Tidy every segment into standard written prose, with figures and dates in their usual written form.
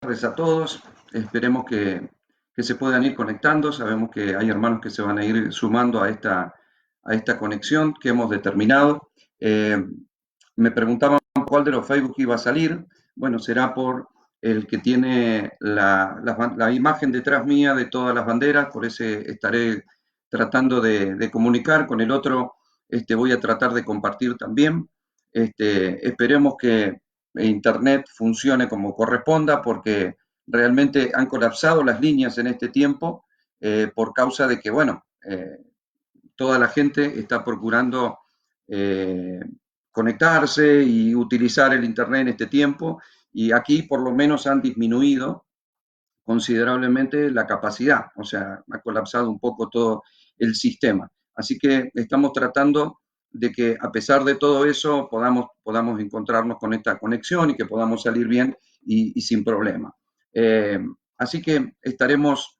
Tardes a todos. Esperemos que se puedan ir conectando. Sabemos que hay hermanos que se van a ir sumando a esta conexión que hemos determinado. Me preguntaban cuál de los Facebook iba a salir. Bueno, será por el que tiene la imagen detrás mía de todas las banderas, por ese estaré tratando de comunicar. Con el otro voy a tratar de compartir también. Esperemos que Internet funcione como corresponda, porque realmente han colapsado las líneas en este tiempo por causa de que, bueno, toda la gente está procurando eh, conectarse y utilizar el Internet en este tiempo, y aquí por lo menos han disminuido considerablemente la capacidad, o sea, ha colapsado un poco todo el sistema. Así que estamos tratando de que a pesar de todo eso podamos encontrarnos con esta conexión y que podamos salir bien y sin problema. Eh, Así que estaremos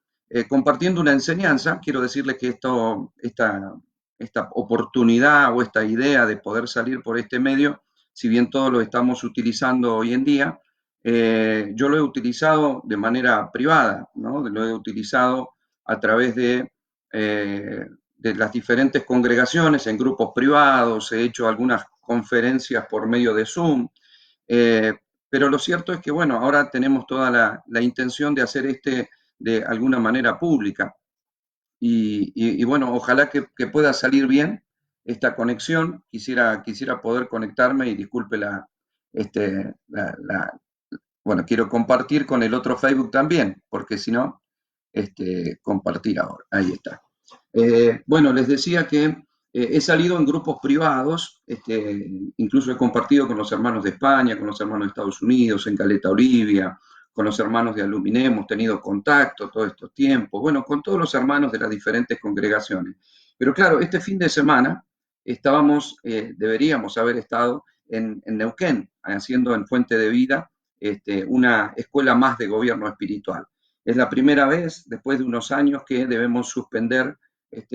compartiendo una enseñanza. Quiero decirles que esta oportunidad o esta idea de poder salir por este medio, si bien todos lo estamos utilizando hoy en día, yo lo he utilizado de manera privada, ¿no? Lo he utilizado a través de las diferentes congregaciones, en grupos privados, he hecho algunas conferencias por medio de Zoom, eh, pero lo cierto es que, bueno, ahora tenemos toda la intención de hacer de alguna manera pública. Y bueno, ojalá que pueda salir bien esta conexión. Quisiera poder conectarme y disculpe bueno, quiero compartir con el otro Facebook también, porque si no, compartir ahora. Ahí está. Bueno, les decía que he salido en grupos privados, incluso he compartido con los hermanos de España, con los hermanos de Estados Unidos, en Caleta Olivia, con los hermanos de Aluminé, hemos tenido contacto todos estos tiempos, bueno, con todos los hermanos de las diferentes congregaciones. Pero claro, este fin de semana deberíamos haber estado en Neuquén, haciendo en Fuente de Vida una escuela más de gobierno espiritual. Es la primera vez, después de unos años, que debemos suspender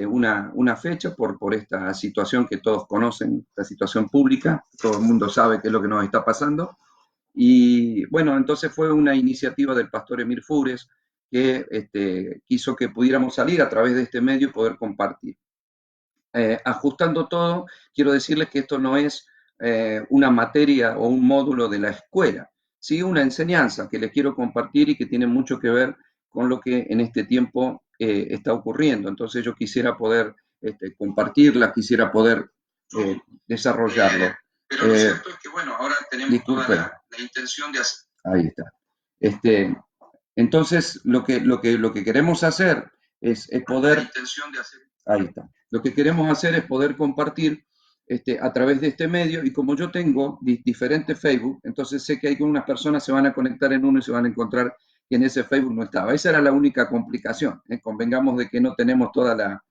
una fecha por esta situación que todos conocen, la situación pública, todo el mundo sabe qué es lo que nos está pasando. Y bueno, entonces fue una iniciativa del pastor Emir Fures que quiso que pudiéramos salir a través de este medio y poder compartir. Ajustando todo, quiero decirles que esto no es una materia o un módulo de la escuela, sí una enseñanza que les quiero compartir y que tiene mucho que ver con lo que en este tiempo está ocurriendo. Entonces yo quisiera poder compartirla, quisiera poder desarrollarlo. Pero lo cierto es que, bueno, ahora tenemos toda la intención de hacer. Ahí está. Este, entonces, lo que queremos hacer es poder. La intención de hacer. Ahí está. Lo que queremos hacer es poder compartir a través de este medio, y como yo tengo diferentes Facebook, entonces sé que hay unas personas se van a conectar en uno y se van a encontrar que en ese Facebook no estaba. Esa era la única complicación. Convengamos de que no tenemos toda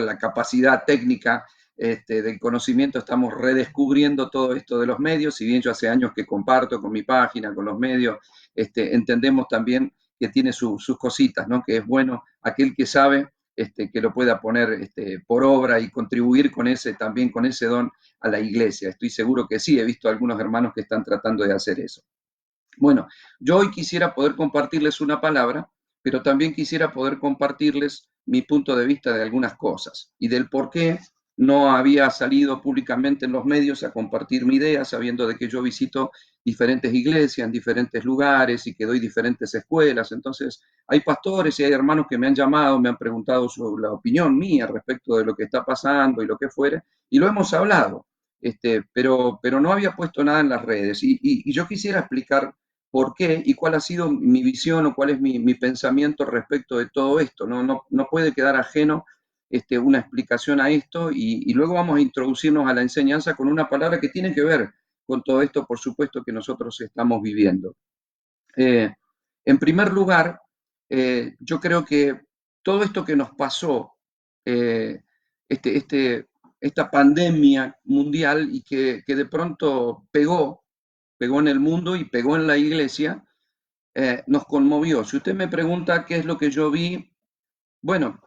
la capacidad técnica del conocimiento, estamos redescubriendo todo esto de los medios. Si bien yo hace años que comparto con mi página, con los medios, entendemos también que tiene sus cositas, ¿no? Que es bueno aquel que sabe que lo pueda poner por obra y contribuir también con ese don a la iglesia. Estoy seguro que sí, he visto algunos hermanos que están tratando de hacer eso. Bueno, yo hoy quisiera poder compartirles una palabra, pero también quisiera poder compartirles mi punto de vista de algunas cosas y del por qué no había salido públicamente en los medios a compartir mi idea, sabiendo de que yo visito diferentes iglesias en diferentes lugares y que doy diferentes escuelas. Entonces, hay pastores y hay hermanos que me han llamado, me han preguntado sobre la opinión mía respecto de lo que está pasando y lo que fuere, y lo hemos hablado, pero no había puesto nada en las redes. Y yo quisiera explicar por qué y cuál ha sido mi visión o cuál es mi pensamiento respecto de todo esto. No puede quedar ajeno una explicación a esto, y luego vamos a introducirnos a la enseñanza con una palabra que tiene que ver con todo esto, por supuesto, que nosotros estamos viviendo. En primer lugar, yo creo que todo esto que nos pasó, eh, este, este, esta pandemia mundial y que de pronto pegó en el mundo y pegó en la iglesia, nos conmovió. Si usted me pregunta qué es lo que yo vi, bueno,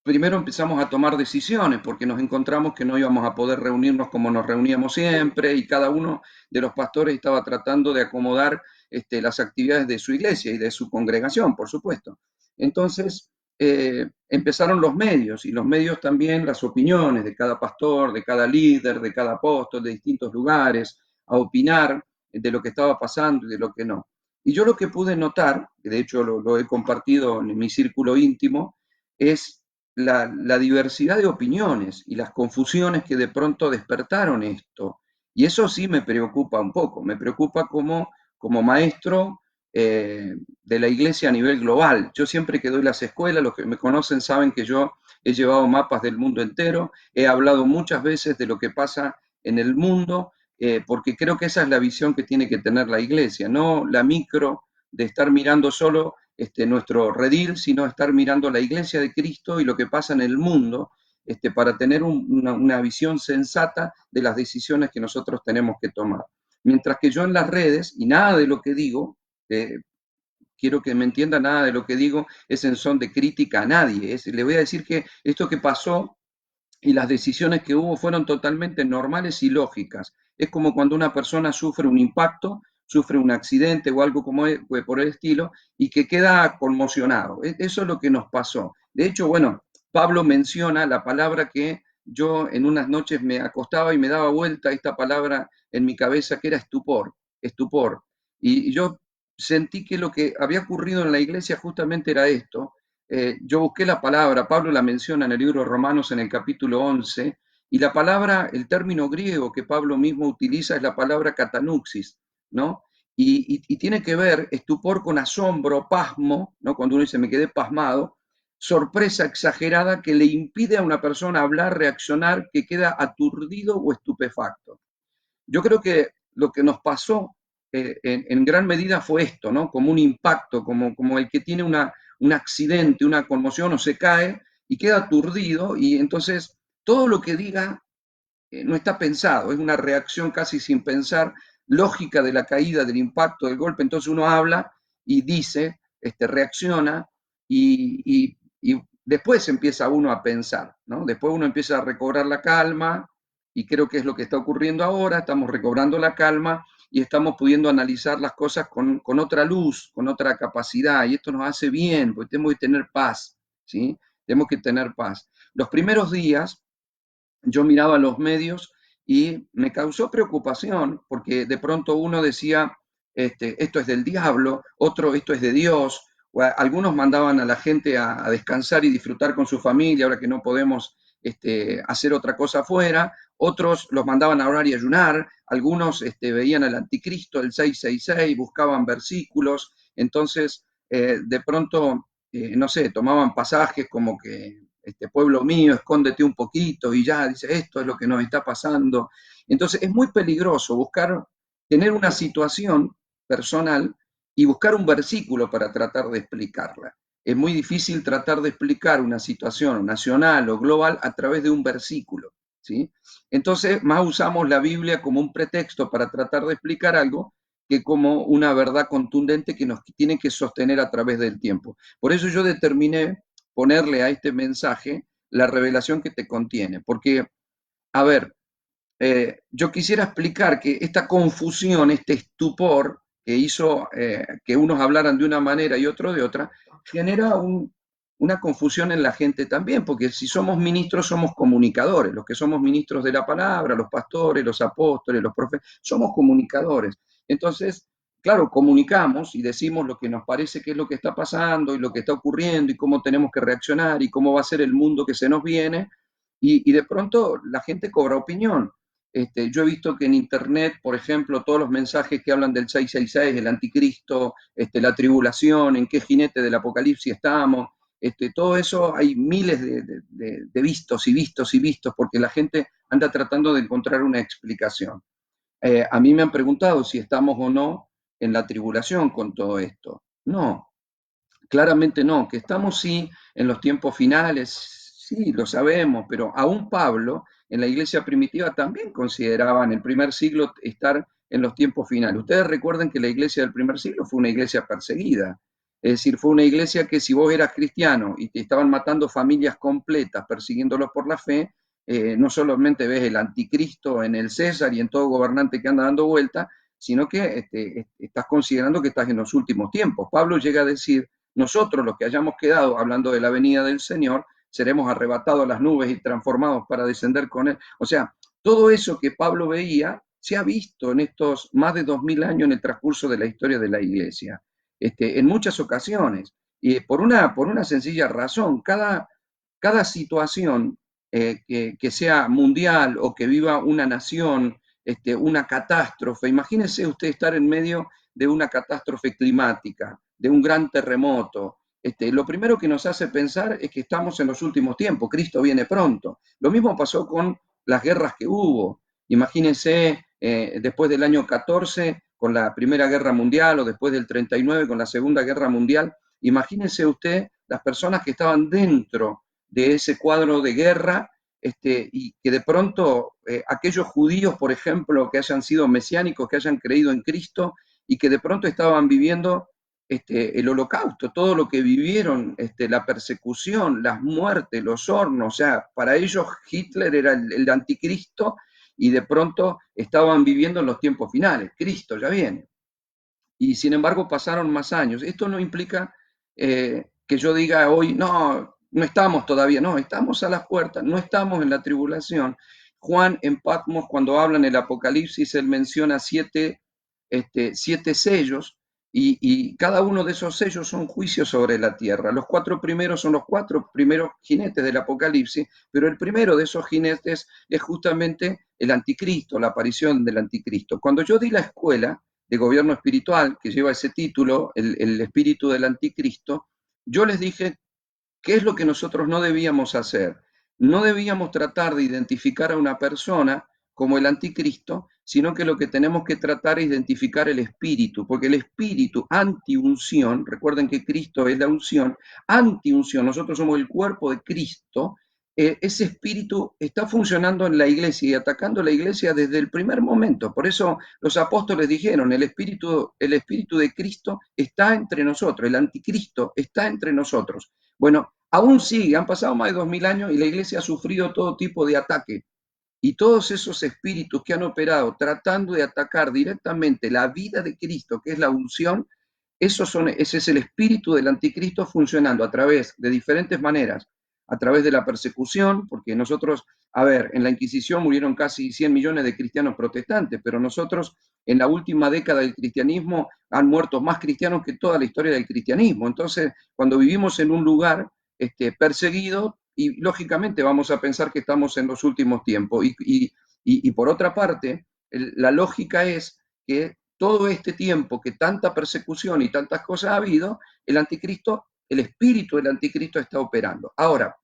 primero empezamos a tomar decisiones porque nos encontramos que no íbamos a poder reunirnos como nos reuníamos siempre, y cada uno de los pastores estaba tratando de acomodar las actividades de su iglesia y de su congregación, por supuesto. Entonces, empezaron los medios, y los medios también, las opiniones de cada pastor, de cada líder, de cada apóstol, de distintos lugares, a opinar de lo que estaba pasando y de lo que no. Y yo lo que pude notar, que de hecho lo he compartido en mi círculo íntimo, es la diversidad de opiniones y las confusiones que de pronto despertaron esto. Y eso sí me preocupa un poco, me preocupa como maestro de la iglesia a nivel global. Yo siempre que doy las escuelas, los que me conocen saben que yo he llevado mapas del mundo entero, he hablado muchas veces de lo que pasa en el mundo, porque creo que esa es la visión que tiene que tener la iglesia, no la micro de estar mirando solo nuestro redil, sino estar mirando la iglesia de Cristo y lo que pasa en el mundo, para tener una visión sensata de las decisiones que nosotros tenemos que tomar. Mientras que yo en las redes, y nada de lo que digo, quiero que me entienda, nada de lo que digo es en son de crítica a nadie, le voy a decir que esto que pasó y las decisiones que hubo fueron totalmente normales y lógicas. Es como cuando una persona sufre un impacto, sufre un accidente o algo como por el estilo, y que queda conmocionado. Eso es lo que nos pasó. De hecho, bueno, Pablo menciona la palabra que yo en unas noches me acostaba y me daba vuelta esta palabra en mi cabeza, que era estupor, estupor. Y yo sentí que lo que había ocurrido en la iglesia justamente era esto. Yo busqué la palabra, Pablo la menciona en el libro de Romanos en el capítulo 11, y la palabra, el término griego que Pablo mismo utiliza es la palabra katanuxis, ¿no? Y tiene que ver estupor con asombro, pasmo, ¿no? Cuando uno dice me quedé pasmado, sorpresa exagerada que le impide a una persona hablar, reaccionar, que queda aturdido o estupefacto. Yo creo que lo que nos pasó en gran medida fue esto, ¿no? Como un impacto, como el que tiene un accidente, una conmoción o se cae y queda aturdido y entonces todo lo que diga no está pensado, es una reacción casi sin pensar, lógica de la caída, del impacto, del golpe. Entonces uno habla y dice, reacciona y después empieza uno a pensar, ¿no? Después uno empieza a recobrar la calma y creo que es lo que está ocurriendo ahora, estamos recobrando la calma y estamos pudiendo analizar las cosas con otra luz, con otra capacidad y esto nos hace bien, porque tenemos que tener paz, ¿sí? Tenemos que tener paz. Los primeros días yo miraba los medios y me causó preocupación porque de pronto uno decía, esto es del diablo, otro, esto es de Dios, algunos mandaban a la gente a descansar y disfrutar con su familia, ahora que no podemos hacer otra cosa afuera, otros los mandaban a orar y ayunar, algunos veían al anticristo, el 666, buscaban versículos, entonces de pronto, no sé, tomaban pasajes como que pueblo mío, escóndete un poquito y ya, dice, esto es lo que nos está pasando. Entonces es muy peligroso buscar, tener una situación personal y buscar un versículo para tratar de explicarla. Es muy difícil tratar de explicar una situación nacional o global a través de un versículo, ¿sí? Entonces más usamos la Biblia como un pretexto para tratar de explicar algo que como una verdad contundente que nos tiene que sostener a través del tiempo. Por eso yo determiné ponerle a este mensaje la revelación que te contiene. Porque, a ver, yo quisiera explicar que esta confusión, este estupor que hizo que unos hablaran de una manera y otros de otra, genera una confusión en la gente también, porque si somos ministros, somos comunicadores. Los que somos ministros de la palabra, los pastores, los apóstoles, los profetas, somos comunicadores. Entonces, claro, comunicamos y decimos lo que nos parece que es lo que está pasando y lo que está ocurriendo y cómo tenemos que reaccionar y cómo va a ser el mundo que se nos viene. Y de pronto la gente cobra opinión. Yo he visto que en Internet, por ejemplo, todos los mensajes que hablan del 666, el anticristo, la tribulación, en qué jinete del apocalipsis estamos, todo eso hay miles de vistos y vistos y vistos, porque la gente anda tratando de encontrar una explicación. A mí me han preguntado si estamos o no en la tribulación con todo esto. No, claramente no, que estamos sí en los tiempos finales, sí, lo sabemos, pero aún Pablo en la iglesia primitiva también consideraba en el primer siglo estar en los tiempos finales. Ustedes recuerden que la iglesia del primer siglo fue una iglesia perseguida, es decir, fue una iglesia que si vos eras cristiano y te estaban matando familias completas persiguiéndolos por la fe, no solamente ves el anticristo en el César y en todo gobernante que anda dando vuelta, sino que estás considerando que estás en los últimos tiempos. Pablo llega a decir, nosotros los que hayamos quedado, hablando de la venida del Señor, seremos arrebatados a las nubes y transformados para descender con Él. O sea, todo eso que Pablo veía se ha visto en estos más de 2000 años en el transcurso de la historia de la Iglesia, en muchas ocasiones, y por una sencilla razón. Cada situación que sea mundial o que viva una nación, una catástrofe. Imagínese usted estar en medio de una catástrofe climática, de un gran terremoto. Lo primero que nos hace pensar es que estamos en los últimos tiempos, Cristo viene pronto. Lo mismo pasó con las guerras que hubo. Imagínense después del año 14 con la Primera Guerra Mundial o después del 39 con la Segunda Guerra Mundial. Imagínense usted las personas que estaban dentro de ese cuadro de guerra, y que de pronto aquellos judíos, por ejemplo, que hayan sido mesiánicos, que hayan creído en Cristo y que de pronto estaban viviendo el holocausto, todo lo que vivieron, la persecución, las muertes, los hornos. O sea, para ellos Hitler era el anticristo y de pronto estaban viviendo en los tiempos finales. Cristo ya viene. Y sin embargo pasaron más años. Esto no implica que yo diga hoy, no, no estamos todavía, no, estamos a las puertas, no estamos en la tribulación. Juan en Patmos, cuando habla en el Apocalipsis, él menciona siete sellos, y cada uno de esos sellos son juicios sobre la tierra. Los cuatro primeros son los cuatro primeros jinetes del Apocalipsis, pero el primero de esos jinetes es justamente el anticristo, la aparición del anticristo. Cuando yo di la escuela de gobierno espiritual, que lleva ese título, el espíritu del anticristo, yo les dije qué es lo que nosotros no debíamos hacer. No debíamos tratar de identificar a una persona como el anticristo, sino que lo que tenemos que tratar es identificar el espíritu, porque el espíritu anti-unción, recuerden que Cristo es la unción, anti-unción, nosotros somos el cuerpo de Cristo. Ese espíritu está funcionando en la iglesia y atacando la iglesia desde el primer momento. Por eso los apóstoles dijeron, el espíritu de Cristo está entre nosotros, el anticristo está entre nosotros. Bueno, aún sigue, han pasado más de 2000 años y la iglesia ha sufrido todo tipo de ataque. Y todos esos espíritus que han operado tratando de atacar directamente la vida de Cristo, que es la unción, ese es el espíritu del anticristo funcionando a través de diferentes maneras, a través de la persecución, porque nosotros, a ver, en la Inquisición murieron casi 100 millones de cristianos protestantes, pero nosotros en la última década del cristianismo han muerto más cristianos que toda la historia del cristianismo. Entonces, cuando vivimos en un lugar perseguido, y lógicamente vamos a pensar que estamos en los últimos tiempos. Y por otra parte, la lógica es que todo este tiempo que tanta persecución y tantas cosas ha habido, el anticristo, el espíritu del anticristo está operando. Ahora,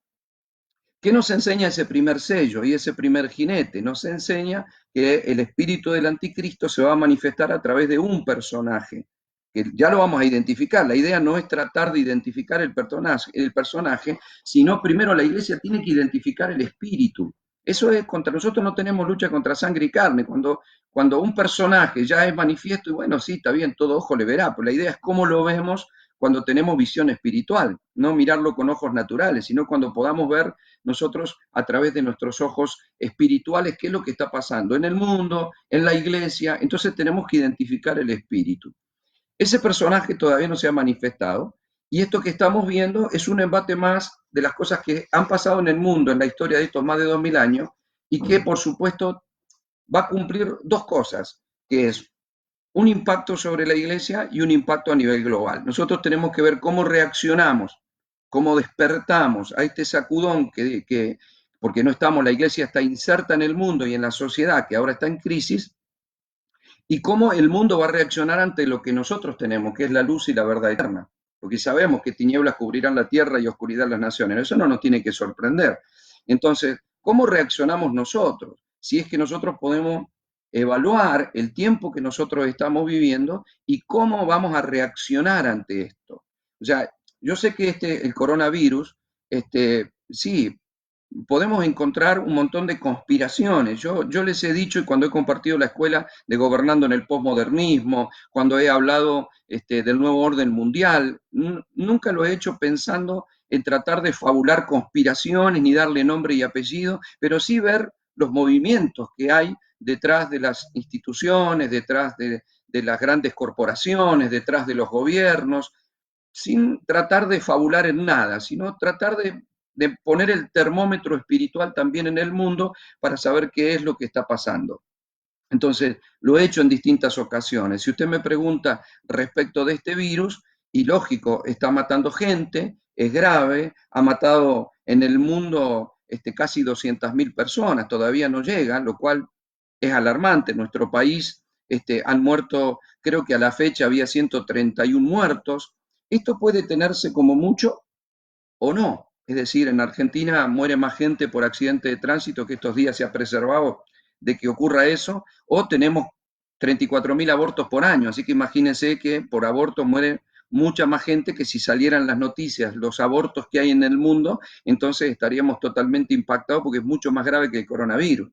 ¿qué nos enseña ese primer sello y ese primer jinete? Nos enseña que el espíritu del anticristo se va a manifestar a través de un personaje, que ya lo vamos a identificar. La idea no es tratar de identificar el personaje, sino primero la iglesia tiene que identificar el espíritu. Eso es, contra nosotros no tenemos lucha contra sangre y carne. Cuando un personaje ya es manifiesto, y bueno, sí, está bien, todo ojo le verá, pero la idea es cómo lo vemos cuando tenemos visión espiritual, no mirarlo con ojos naturales, sino cuando podamos ver nosotros a través de nuestros ojos espirituales qué es lo que está pasando en el mundo, en la iglesia. Entonces tenemos que identificar el espíritu. Ese personaje todavía no se ha manifestado, y esto que estamos viendo es un embate más de las cosas que han pasado en el mundo en la historia de estos más de 2000 años, y que por supuesto va a cumplir dos cosas, que es un impacto sobre la iglesia y un impacto a nivel global. Nosotros tenemos que ver cómo reaccionamos, cómo despertamos a este sacudón porque no estamos, la iglesia está inserta en el mundo y en la sociedad que ahora está en crisis, y cómo el mundo va a reaccionar ante lo que nosotros tenemos, que es la luz y la verdad eterna. Porque sabemos que tinieblas cubrirán la tierra y oscuridad las naciones. Eso no nos tiene que sorprender. Entonces, ¿cómo reaccionamos nosotros? Si es que nosotros podemos evaluar el tiempo que nosotros estamos viviendo y cómo vamos a reaccionar ante esto. O sea, yo sé que el coronavirus, sí, podemos encontrar un montón de conspiraciones. Yo les he dicho, y cuando he compartido la escuela de Gobernando en el Postmodernismo, cuando he hablado del nuevo orden mundial, nunca lo he hecho pensando en tratar de fabular conspiraciones ni darle nombre y apellido, pero sí ver los movimientos que hay detrás de las instituciones, detrás de las grandes corporaciones, detrás de los gobiernos, sin tratar de fabular en nada, sino tratar de poner el termómetro espiritual también en el mundo para saber qué es lo que está pasando. Entonces, lo he hecho en distintas ocasiones. Si usted me pregunta respecto de este virus, y lógico, está matando gente, es grave, ha matado en el mundo casi 200.000 personas, todavía no llega, lo cual es alarmante. En nuestro país han muerto, creo que a la fecha había 131 muertos. Esto puede tenerse como mucho o no. Es decir, en Argentina muere más gente por accidente de tránsito, que estos días se ha preservado de que ocurra eso, o tenemos 34.000 abortos por año, así que imagínense que por aborto muere mucha más gente que si salieran las noticias, los abortos que hay en el mundo, entonces estaríamos totalmente impactados porque es mucho más grave que el coronavirus.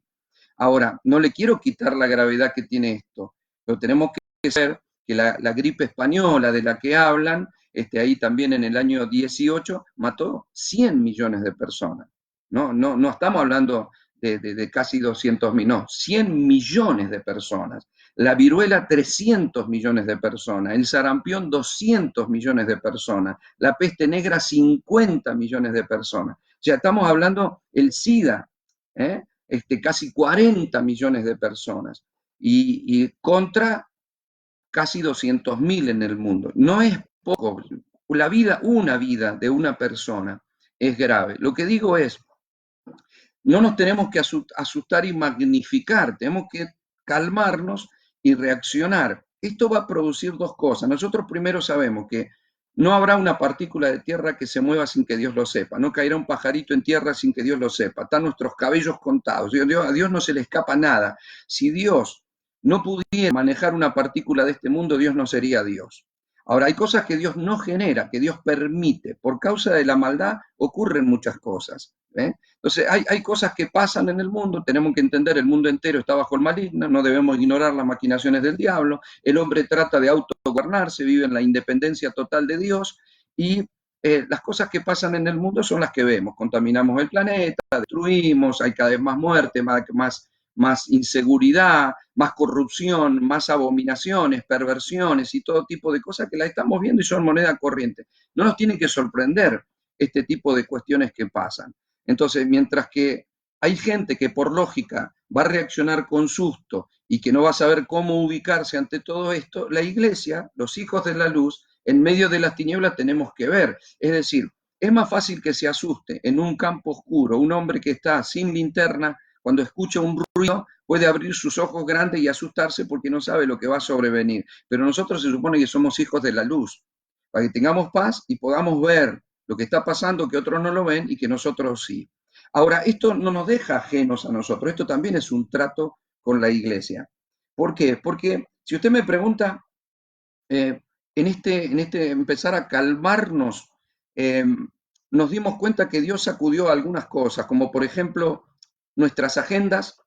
Ahora, no le quiero quitar la gravedad que tiene esto, pero tenemos que saber que la gripe española de la que hablan, ahí también en el año 18, mató 100 millones de personas. No estamos hablando de casi 200.000, no, 100 millones de personas. La viruela, 300 millones de personas. El sarampión, 200 millones de personas. La peste negra, 50 millones de personas. O sea, estamos hablando el SIDA, ¿eh? Casi 40 millones de personas y contra casi 200.000 en el mundo. No es poco. Una vida de una persona es grave. Lo que digo es, no nos tenemos que asustar y magnificar, tenemos que calmarnos y reaccionar. Esto va a producir dos cosas. Nosotros primero sabemos que no habrá una partícula de tierra que se mueva sin que Dios lo sepa. No caerá un pajarito en tierra sin que Dios lo sepa. Están nuestros cabellos contados. A Dios no se le escapa nada. Si Dios no pudiera manejar una partícula de este mundo, Dios no sería Dios. Ahora, hay cosas que Dios no genera, que Dios permite. Por causa de la maldad ocurren muchas cosas. Entonces, hay cosas que pasan en el mundo, tenemos que entender, el mundo entero está bajo el maligno, no debemos ignorar las maquinaciones del diablo, el hombre trata de autogobernarse, vive en la independencia total de Dios, y las cosas que pasan en el mundo son las que vemos, contaminamos el planeta, destruimos, hay cada vez más muerte, más inseguridad, más corrupción, más abominaciones, perversiones y todo tipo de cosas que las estamos viendo y son moneda corriente. No nos tienen que sorprender este tipo de cuestiones que pasan. Entonces, mientras que hay gente que por lógica va a reaccionar con susto y que no va a saber cómo ubicarse ante todo esto, la iglesia, los hijos de la luz, en medio de las tinieblas tenemos que ver. Es decir, es más fácil que se asuste en un campo oscuro un hombre que está sin linterna, cuando escucha un ruido puede abrir sus ojos grandes y asustarse porque no sabe lo que va a sobrevenir. Pero nosotros se supone que somos hijos de la luz, para que tengamos paz y podamos ver lo que está pasando, que otros no lo ven y que nosotros sí. Ahora, esto no nos deja ajenos a nosotros, esto también es un trato con la iglesia. ¿Por qué? Porque si usted me pregunta, en este empezar a calmarnos, eh, nos dimos cuenta que Dios sacudió algunas cosas, como por ejemplo nuestras agendas,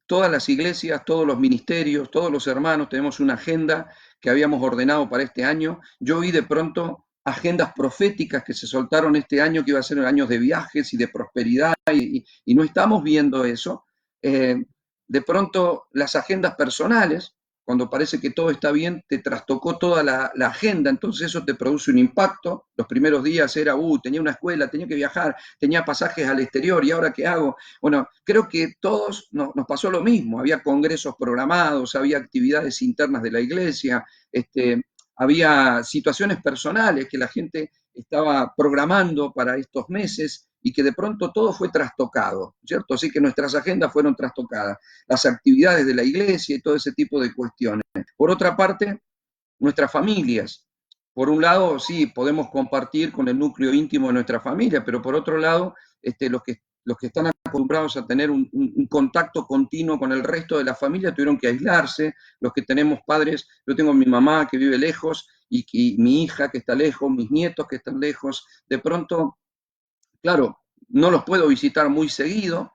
todas las iglesias, todos los ministerios, todos los hermanos tenemos una agenda que habíamos ordenado para este año. Yo vi de pronto agendas proféticas que se soltaron este año, que iba a ser años de viajes y de prosperidad, y no estamos viendo eso. De pronto las agendas personales, cuando parece que todo está bien, te trastocó toda la agenda, entonces eso te produce un impacto. Los primeros días era, tenía una escuela, tenía que viajar, tenía pasajes al exterior, ¿y ahora qué hago? Bueno, creo que todos nos pasó lo mismo, había congresos programados, había actividades internas de la iglesia, había situaciones personales que la gente estaba programando para estos meses y que de pronto todo fue trastocado, ¿cierto? Así que nuestras agendas fueron trastocadas, las actividades de la iglesia y todo ese tipo de cuestiones. Por otra parte, nuestras familias. Por un lado, sí, podemos compartir con el núcleo íntimo de nuestra familia, pero por otro lado, los que están acostumbrados a tener un contacto continuo con el resto de la familia tuvieron que aislarse. Los que tenemos padres, yo tengo mi mamá que vive lejos y mi hija que está lejos, mis nietos que están lejos. De pronto, claro, no los puedo visitar muy seguido,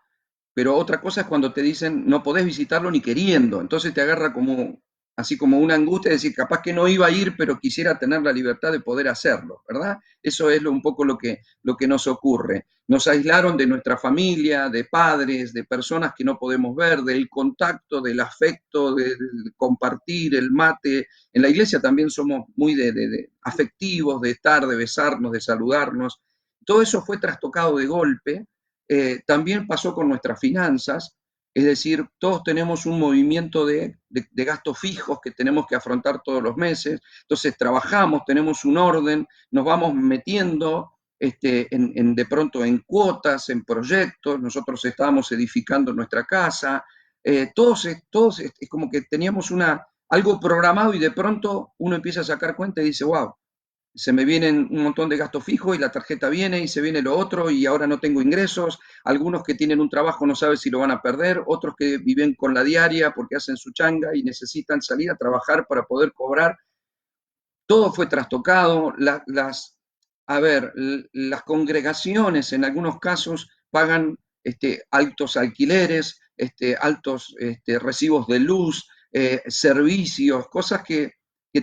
pero otra cosa es cuando te dicen no podés visitarlo ni queriendo, entonces te agarra como así como una angustia de decir, capaz que no iba a ir, pero quisiera tener la libertad de poder hacerlo, ¿verdad? Eso es un poco lo que nos ocurre. Nos aislaron de nuestra familia, de padres, de personas que no podemos ver, del contacto, del afecto, de compartir el mate. En la iglesia también somos muy de afectivos, de estar, de besarnos, de saludarnos. Todo eso fue trastocado de golpe. También pasó con nuestras finanzas, es decir, todos tenemos un movimiento de gastos fijos que tenemos que afrontar todos los meses, entonces trabajamos, tenemos un orden, nos vamos metiendo de pronto en cuotas, en proyectos, nosotros estábamos edificando nuestra casa, todos es como que teníamos algo programado y de pronto uno empieza a sacar cuenta y dice, wow, se me vienen un montón de gastos fijos y la tarjeta viene y se viene lo otro y ahora no tengo ingresos, algunos que tienen un trabajo no saben si lo van a perder, otros que viven con la diaria porque hacen su changa y necesitan salir a trabajar para poder cobrar. Todo fue trastocado, a ver, las congregaciones en algunos casos pagan altos alquileres, altos recibos de luz, servicios, cosas que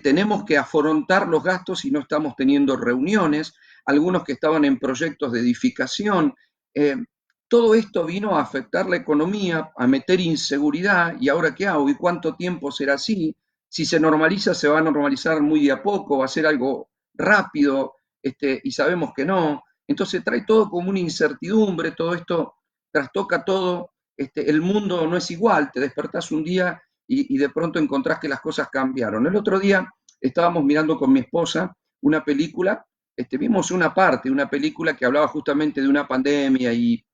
tenemos que afrontar los gastos y no estamos teniendo reuniones, algunos que estaban en proyectos de edificación. eh, Todo esto vino a afectar la economía, a meter inseguridad, y ahora qué hago y cuánto tiempo será así. Si se normaliza, se va a normalizar muy de a poco, va a ser algo rápido, y sabemos que no. Entonces trae todo como una incertidumbre, todo esto trastoca todo, el mundo no es igual, te despertás un día y de pronto encontrás que las cosas cambiaron. El otro día estábamos mirando con mi esposa una película, vimos una película que hablaba justamente de una pandemia y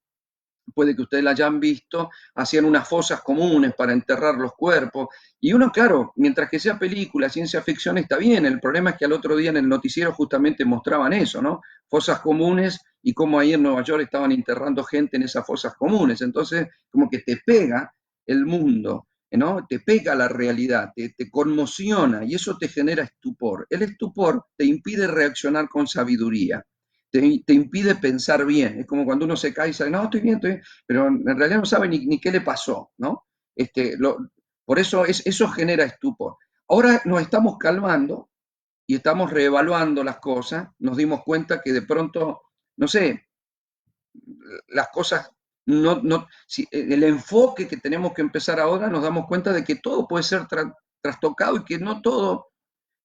puede que ustedes la hayan visto, hacían unas fosas comunes para enterrar los cuerpos. Y uno, claro, mientras que sea película, ciencia ficción, está bien. El problema es que al otro día en el noticiero justamente mostraban eso, ¿no? Fosas comunes y cómo ahí en Nueva York estaban enterrando gente en esas fosas comunes. Entonces, como que te pega el mundo, ¿no? Te pega la realidad, te conmociona y eso te genera estupor. El estupor te impide reaccionar con sabiduría, te impide pensar bien. Es como cuando uno se cae y dice, no, estoy bien, pero en realidad no sabe ni qué le pasó, ¿no? Por eso eso genera estupor. Ahora nos estamos calmando y estamos reevaluando las cosas, nos dimos cuenta que de pronto, no sé, las cosas, si el enfoque que tenemos que empezar ahora, nos damos cuenta de que todo puede ser trastocado y que no todo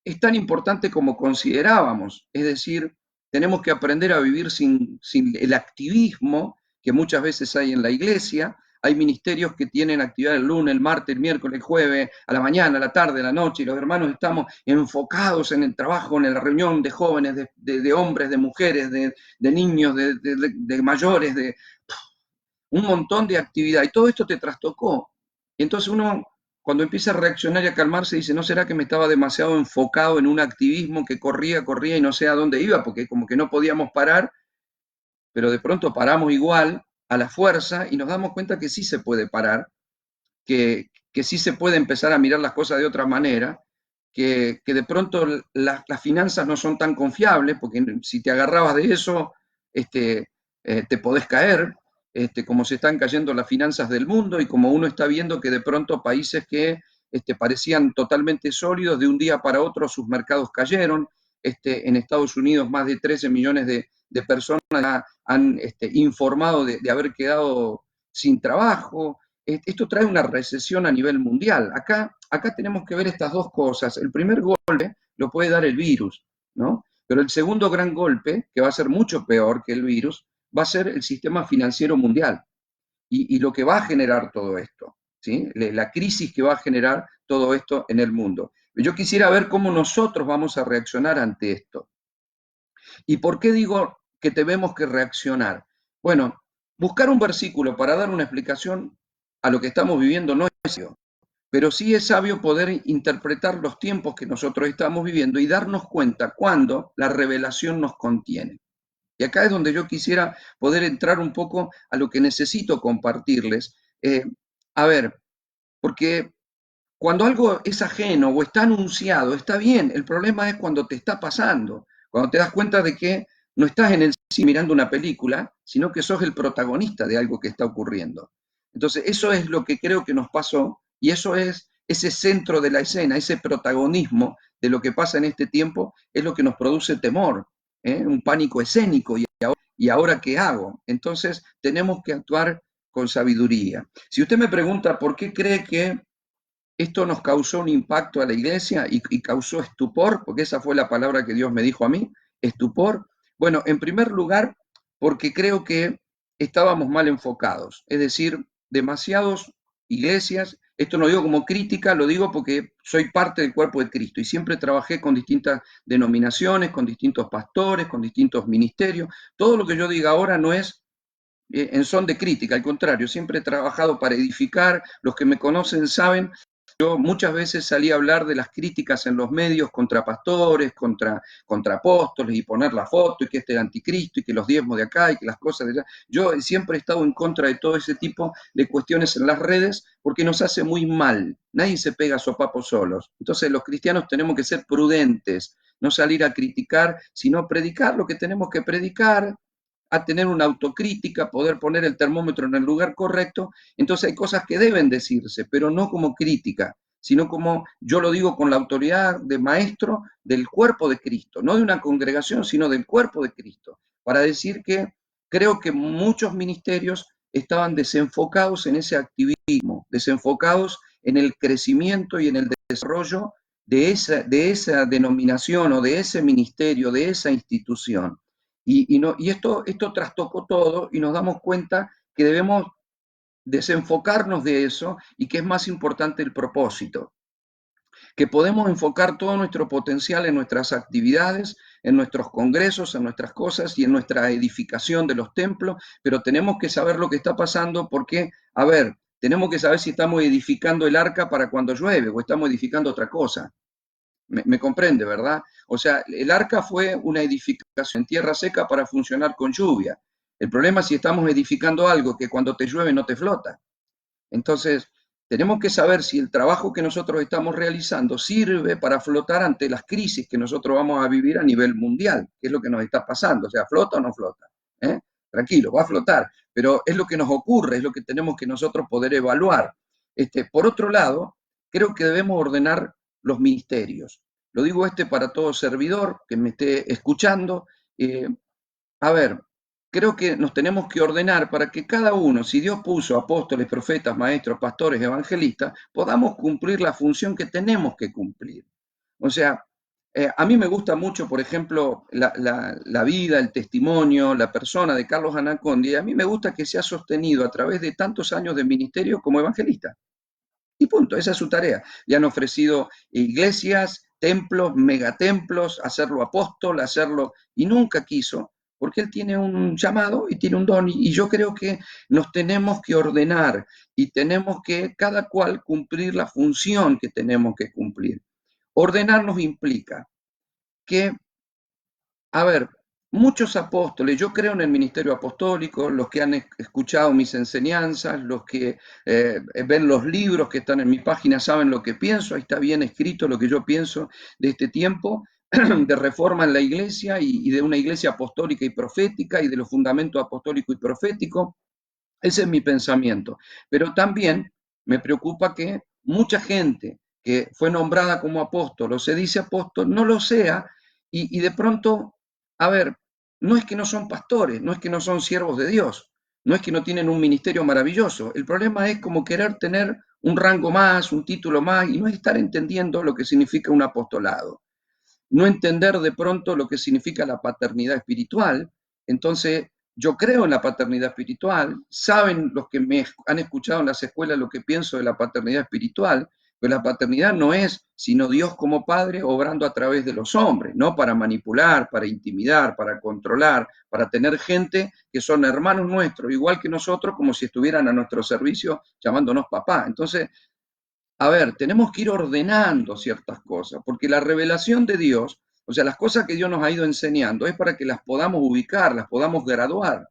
es tan importante como considerábamos. Es decir, tenemos que aprender a vivir sin el activismo que muchas veces hay en la iglesia. Hay ministerios que tienen actividad el lunes, el martes, el miércoles, el jueves, a la mañana, a la tarde, a la noche, y los hermanos estamos enfocados en el trabajo, en la reunión de jóvenes, de hombres, de mujeres, de niños, de mayores, de un montón de actividad. Y todo esto te trastocó. Y entonces uno, cuando empieza a reaccionar y a calmarse, dice, ¿no será que me estaba demasiado enfocado en un activismo que corría y no sé a dónde iba? Porque como que no podíamos parar, pero de pronto paramos igual a la fuerza y nos damos cuenta que sí se puede parar, que sí se puede empezar a mirar las cosas de otra manera, que de pronto las finanzas no son tan confiables, porque si te agarrabas de eso, te podés caer, como se están cayendo las finanzas del mundo y como uno está viendo que de pronto países que parecían totalmente sólidos, de un día para otro sus mercados cayeron. En Estados Unidos más de 13 millones de personas han informado de haber quedado sin trabajo. Esto trae una recesión a nivel mundial. Acá tenemos que ver estas dos cosas. El primer golpe lo puede dar el virus, ¿no? Pero el segundo gran golpe, que va a ser mucho peor que el virus, va a ser el sistema financiero mundial y lo que va a generar todo esto, ¿sí? La crisis que va a generar todo esto en el mundo. Yo quisiera ver cómo nosotros vamos a reaccionar ante esto. ¿Y por qué digo que tenemos que reaccionar? Bueno, buscar un versículo para dar una explicación a lo que estamos viviendo no es sabio, pero sí es sabio poder interpretar los tiempos que nosotros estamos viviendo y darnos cuenta cuando la revelación nos contiene. Y acá es donde yo quisiera poder entrar un poco a lo que necesito compartirles. A ver, porque cuando algo es ajeno o está anunciado, está bien. El problema es cuando te está pasando, cuando te das cuenta de que no estás en el cine mirando una película, sino que sos el protagonista de algo que está ocurriendo. Entonces, eso es lo que creo que nos pasó y eso es ese centro de la escena, ese protagonismo de lo que pasa en este tiempo, es lo que nos produce temor, un pánico escénico. ¿Y ahora qué hago? Entonces tenemos que actuar con sabiduría. Si usted me pregunta por qué cree que esto nos causó un impacto a la iglesia y causó estupor, porque esa fue la palabra que Dios me dijo a mí, estupor. Bueno, en primer lugar, porque creo que estábamos mal enfocados, es decir, demasiadas iglesias, esto no lo digo como crítica, lo digo porque soy parte del cuerpo de Cristo y siempre trabajé con distintas denominaciones, con distintos pastores, con distintos ministerios. Todo lo que yo diga ahora no es en son de crítica, al contrario, siempre he trabajado para edificar, los que me conocen saben. Yo muchas veces salí a hablar de las críticas en los medios contra pastores, contra apóstoles y poner la foto y que este es anticristo y que los diezmos de acá y que las cosas de allá. Yo siempre he estado en contra de todo ese tipo de cuestiones en las redes porque nos hace muy mal. Nadie se pega a sopapos solos. Entonces los cristianos tenemos que ser prudentes, no salir a criticar, sino predicar lo que tenemos que predicar, a tener una autocrítica, poder poner el termómetro en el lugar correcto. Entonces hay cosas que deben decirse, pero no como crítica, sino como yo lo digo con la autoridad de maestro del cuerpo de Cristo, no de una congregación, sino del cuerpo de Cristo, para decir que creo que muchos ministerios estaban desenfocados en ese activismo, desenfocados en el crecimiento y en el desarrollo de esa denominación o de ese ministerio, de esa institución. Y esto trastocó todo y nos damos cuenta que debemos desenfocarnos de eso y que es más importante el propósito, que podemos enfocar todo nuestro potencial en nuestras actividades, en nuestros congresos, en nuestras cosas y en nuestra edificación de los templos, pero tenemos que saber lo que está pasando porque, a ver, tenemos que saber si estamos edificando el arca para cuando llueve o estamos edificando otra cosa. Me comprende, ¿verdad? O sea, el arca fue una edificación en tierra seca para funcionar con lluvia. El problema es si estamos edificando algo que cuando te llueve no te flota. Entonces, tenemos que saber si el trabajo que nosotros estamos realizando sirve para flotar ante las crisis que nosotros vamos a vivir a nivel mundial, que es lo que nos está pasando. O sea, ¿flota o no flota? ¿Eh? Tranquilo, va a flotar, pero es lo que nos ocurre, es lo que tenemos que nosotros poder evaluar. Por otro lado, creo que debemos ordenar los ministerios. Lo digo para todo servidor que me esté escuchando. Eh, a ver, creo que nos tenemos que ordenar para que cada uno, si Dios puso apóstoles, profetas, maestros, pastores, evangelistas, podamos cumplir la función que tenemos que cumplir. O sea, a mí me gusta mucho, por ejemplo, la vida, el testimonio, la persona de Carlos Anaconda, y a mí me gusta que se ha sostenido a través de tantos años de ministerio como evangelista. Y punto, esa es su tarea. Le han ofrecido iglesias, templos, megatemplos, hacerlo apóstol, hacerlo, y nunca quiso, porque él tiene un llamado y tiene un don, y yo creo que nos tenemos que ordenar y tenemos que cada cual cumplir la función que tenemos que cumplir. Ordenarnos implica que, a ver, muchos apóstoles, yo creo en el ministerio apostólico, los que han escuchado mis enseñanzas, los que ven los libros que están en mi página saben lo que pienso, ahí está bien escrito lo que yo pienso de este tiempo de reforma en la iglesia y de una iglesia apostólica y profética y de los fundamentos apostólico y profético. Ese es mi pensamiento. Pero también me preocupa que mucha gente que fue nombrada como apóstol o se dice apóstol no lo sea y de pronto, a ver, no es que no son pastores, no es que no son siervos de Dios, no es que no tienen un ministerio maravilloso. El problema es como querer tener un rango más, un título más y no estar entendiendo lo que significa un apostolado. No entender de pronto lo que significa la paternidad espiritual. Entonces, yo creo en la paternidad espiritual, saben los que me han escuchado en las escuelas lo que pienso de la paternidad espiritual, pero la paternidad no es sino Dios como Padre obrando a través de los hombres, no para manipular, para intimidar, para controlar, para tener gente que son hermanos nuestros, igual que nosotros, como si estuvieran a nuestro servicio llamándonos papá. Entonces, a ver, tenemos que ir ordenando ciertas cosas, porque la revelación de Dios, o sea, las cosas que Dios nos ha ido enseñando, es para que las podamos ubicar, las podamos graduar.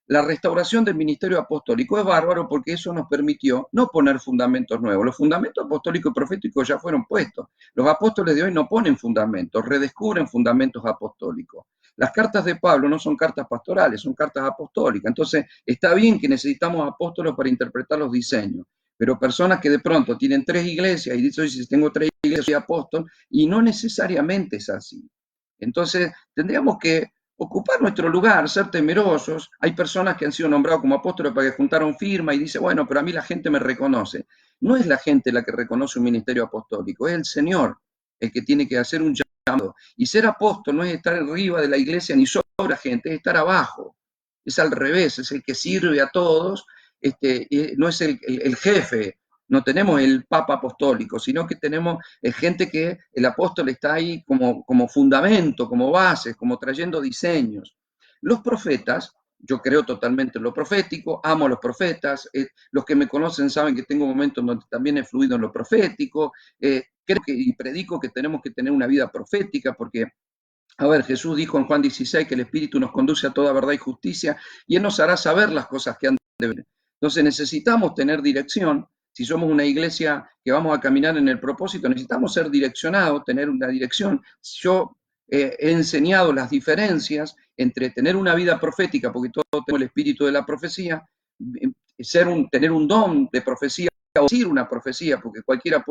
La restauración del ministerio apostólico es bárbaro porque eso nos permitió no poner fundamentos nuevos. Los fundamentos apostólicos y proféticos ya fueron puestos. Los apóstoles de hoy no ponen fundamentos, redescubren fundamentos apostólicos. Las cartas de Pablo no son cartas pastorales, son cartas apostólicas. Entonces, está bien que necesitamos apóstoles para interpretar los diseños, pero personas que de pronto tienen tres iglesias y dicen, si tengo tres iglesias soy apóstol, y no necesariamente es así. Entonces, tendríamos que ocupar nuestro lugar, ser temerosos. Hay personas que han sido nombrados como apóstoles para que juntaron firma y dice, bueno, pero a mí la gente me reconoce. No es la gente la que reconoce un ministerio apostólico, es el Señor el que tiene que hacer un llamado. Y ser apóstol no es estar arriba de la iglesia ni sobre la gente, es estar abajo. Es al revés, es el que sirve a todos, no es el jefe, no tenemos el papa apostólico, sino que tenemos gente que el apóstol está ahí como fundamento, como base, como trayendo diseños. Los profetas, yo creo totalmente en lo profético, amo a los profetas, los que me conocen saben que tengo momentos donde también he fluido en lo profético, creo que y predico que tenemos que tener una vida profética porque a ver, Jesús dijo en Juan 16 que el Espíritu nos conduce a toda verdad y justicia y Él nos hará saber las cosas que han de venir. Entonces necesitamos tener dirección. Si somos una iglesia que vamos a caminar en el propósito, necesitamos ser direccionados, tener una dirección. Yo he enseñado las diferencias entre tener una vida profética, porque todos tenemos el espíritu de la profecía, tener un don de profecía o decir una profecía, porque cualquiera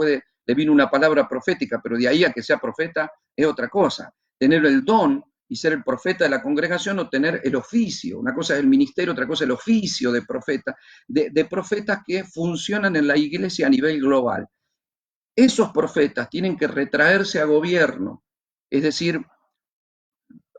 le vino una palabra profética, pero de ahí a que sea profeta es otra cosa. Tener el don y ser el profeta de la congregación o tener el oficio. Una cosa es el ministerio, otra cosa es el oficio de profeta, de profetas que funcionan en la iglesia a nivel global. Esos profetas tienen que retraerse a gobierno, es decir,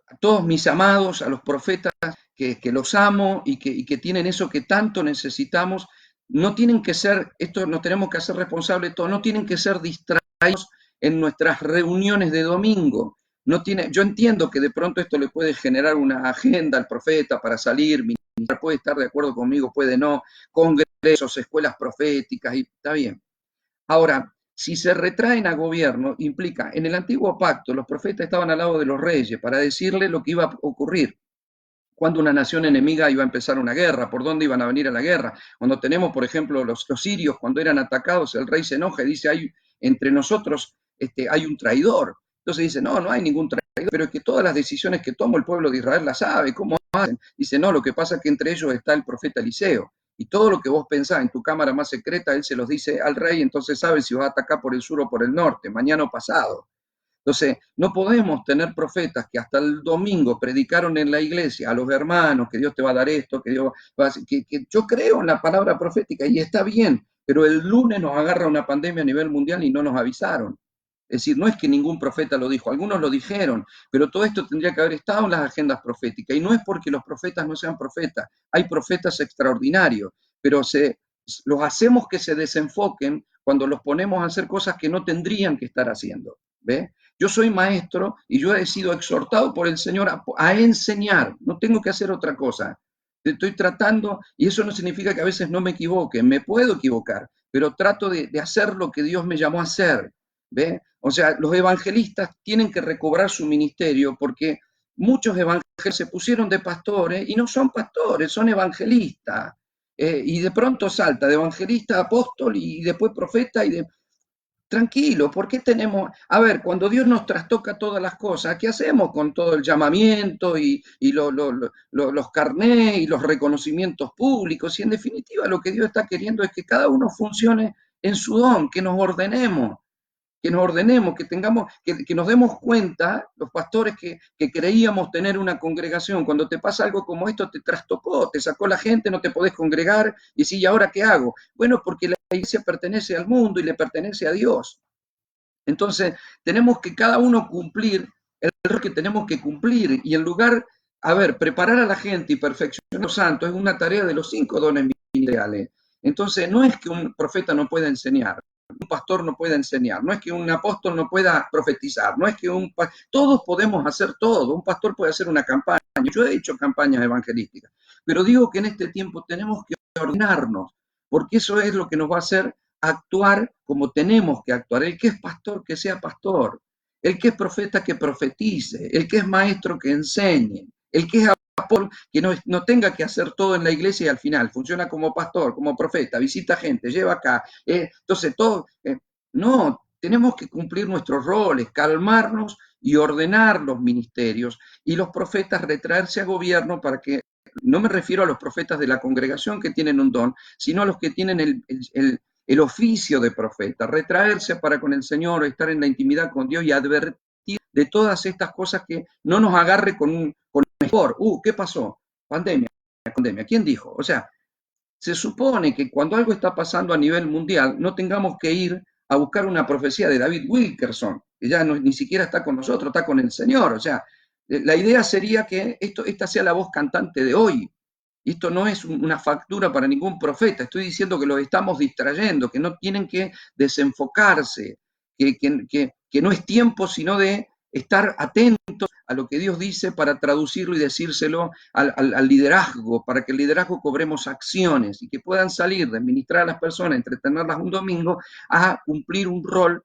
a todos mis amados, a los profetas que los amo y que tienen eso que tanto necesitamos, no tienen que ser, esto nos tenemos que hacer responsables de todo, no tienen que ser distraídos en nuestras reuniones de domingo. No tiene, yo entiendo que de pronto esto le puede generar una agenda al profeta para salir, ministrar, puede estar de acuerdo conmigo, puede no, congresos, escuelas proféticas, y está bien. Ahora, si se retraen a gobierno, implica, en el antiguo pacto, los profetas estaban al lado de los reyes para decirle lo que iba a ocurrir, cuando una nación enemiga iba a empezar una guerra, por dónde iban a venir a la guerra. Cuando tenemos, por ejemplo, los sirios, cuando eran atacados, el rey se enoja y dice, entre nosotros hay un traidor. Entonces dice, no, no hay ningún traidor, pero es que todas las decisiones que toma el pueblo de Israel las sabe, ¿cómo hacen? Dice, no, lo que pasa es que entre ellos está el profeta Eliseo. Y todo lo que vos pensás en tu cámara más secreta, él se los dice al rey, entonces sabe si va a atacar por el sur o por el norte, mañana o pasado. Entonces, no podemos tener profetas que hasta el domingo predicaron en la iglesia a los hermanos que Dios te va a dar esto, que Dios va a que yo creo en la palabra profética y está bien, pero el lunes nos agarra una pandemia a nivel mundial y no nos avisaron. Es decir, no es que ningún profeta lo dijo, algunos lo dijeron, pero todo esto tendría que haber estado en las agendas proféticas. Y no es porque los profetas no sean profetas, hay profetas extraordinarios, pero los hacemos que se desenfoquen cuando los ponemos a hacer cosas que no tendrían que estar haciendo. ¿Ve? Yo soy maestro y yo he sido exhortado por el Señor a enseñar, no tengo que hacer otra cosa. Estoy tratando, y eso no significa que a veces no me equivoque, me puedo equivocar, pero trato de hacer lo que Dios me llamó a hacer. ¿Ve? O sea, los evangelistas tienen que recobrar su ministerio porque muchos evangelistas se pusieron de pastores y no son pastores, son evangelistas. Y de pronto salta de evangelista a apóstol y después profeta y de, tranquilo, ¿por qué tenemos, a ver, cuando Dios nos trastoca todas las cosas, ¿qué hacemos con todo el llamamiento y los carnés y los reconocimientos públicos? Y en definitiva lo que Dios está queriendo es que cada uno funcione en su don, que nos ordenemos, que tengamos, que nos demos cuenta, los pastores que creíamos tener una congregación, cuando te pasa algo como esto, te trastocó, te sacó la gente, no te podés congregar, y sí, ¿y ahora qué hago? Bueno, porque la iglesia pertenece al mundo y le pertenece a Dios. Entonces, tenemos que cada uno cumplir el rol que tenemos que cumplir, y en lugar, a ver, preparar a la gente y perfeccionar a los santos es una tarea de los 5 dones ministeriales. Entonces, no es que un profeta no pueda enseñar, un pastor no pueda enseñar, no es que un apóstol no pueda profetizar, no es que todos podemos hacer todo, un pastor puede hacer una campaña, yo he hecho campañas evangelísticas, pero digo que en este tiempo tenemos que ordenarnos, porque eso es lo que nos va a hacer actuar como tenemos que actuar. El que es pastor, que sea pastor. El que es profeta, que profetice. El que es maestro, que enseñe. El que es apóstol, que no tenga que hacer todo en la iglesia y al final funciona como pastor, como profeta, visita gente, lleva acá. Entonces, todo. No, tenemos que cumplir nuestros roles, calmarnos y ordenar los ministerios. Y los profetas retraerse a gobierno para que, no me refiero a los profetas de la congregación que tienen un don, sino a los que tienen el oficio de profeta, retraerse para con el Señor, estar en la intimidad con Dios y advertir de todas estas cosas que no nos agarre con un mejor. ¿Qué pasó? Pandemia, pandemia. ¿Quién dijo? O sea, se supone que cuando algo está pasando a nivel mundial, no tengamos que ir a buscar una profecía de David Wilkerson, que ya no, ni siquiera está con nosotros, está con el Señor. O sea, la idea sería que esta sea la voz cantante de hoy. Esto no es una factura para ningún profeta. Estoy diciendo que los estamos distrayendo, que no tienen que desenfocarse, que no es tiempo sino de estar atentos a lo que Dios dice para traducirlo y decírselo al liderazgo, para que el liderazgo cobremos acciones y que puedan salir de ministrar a las personas, entretenerlas un domingo, a cumplir un rol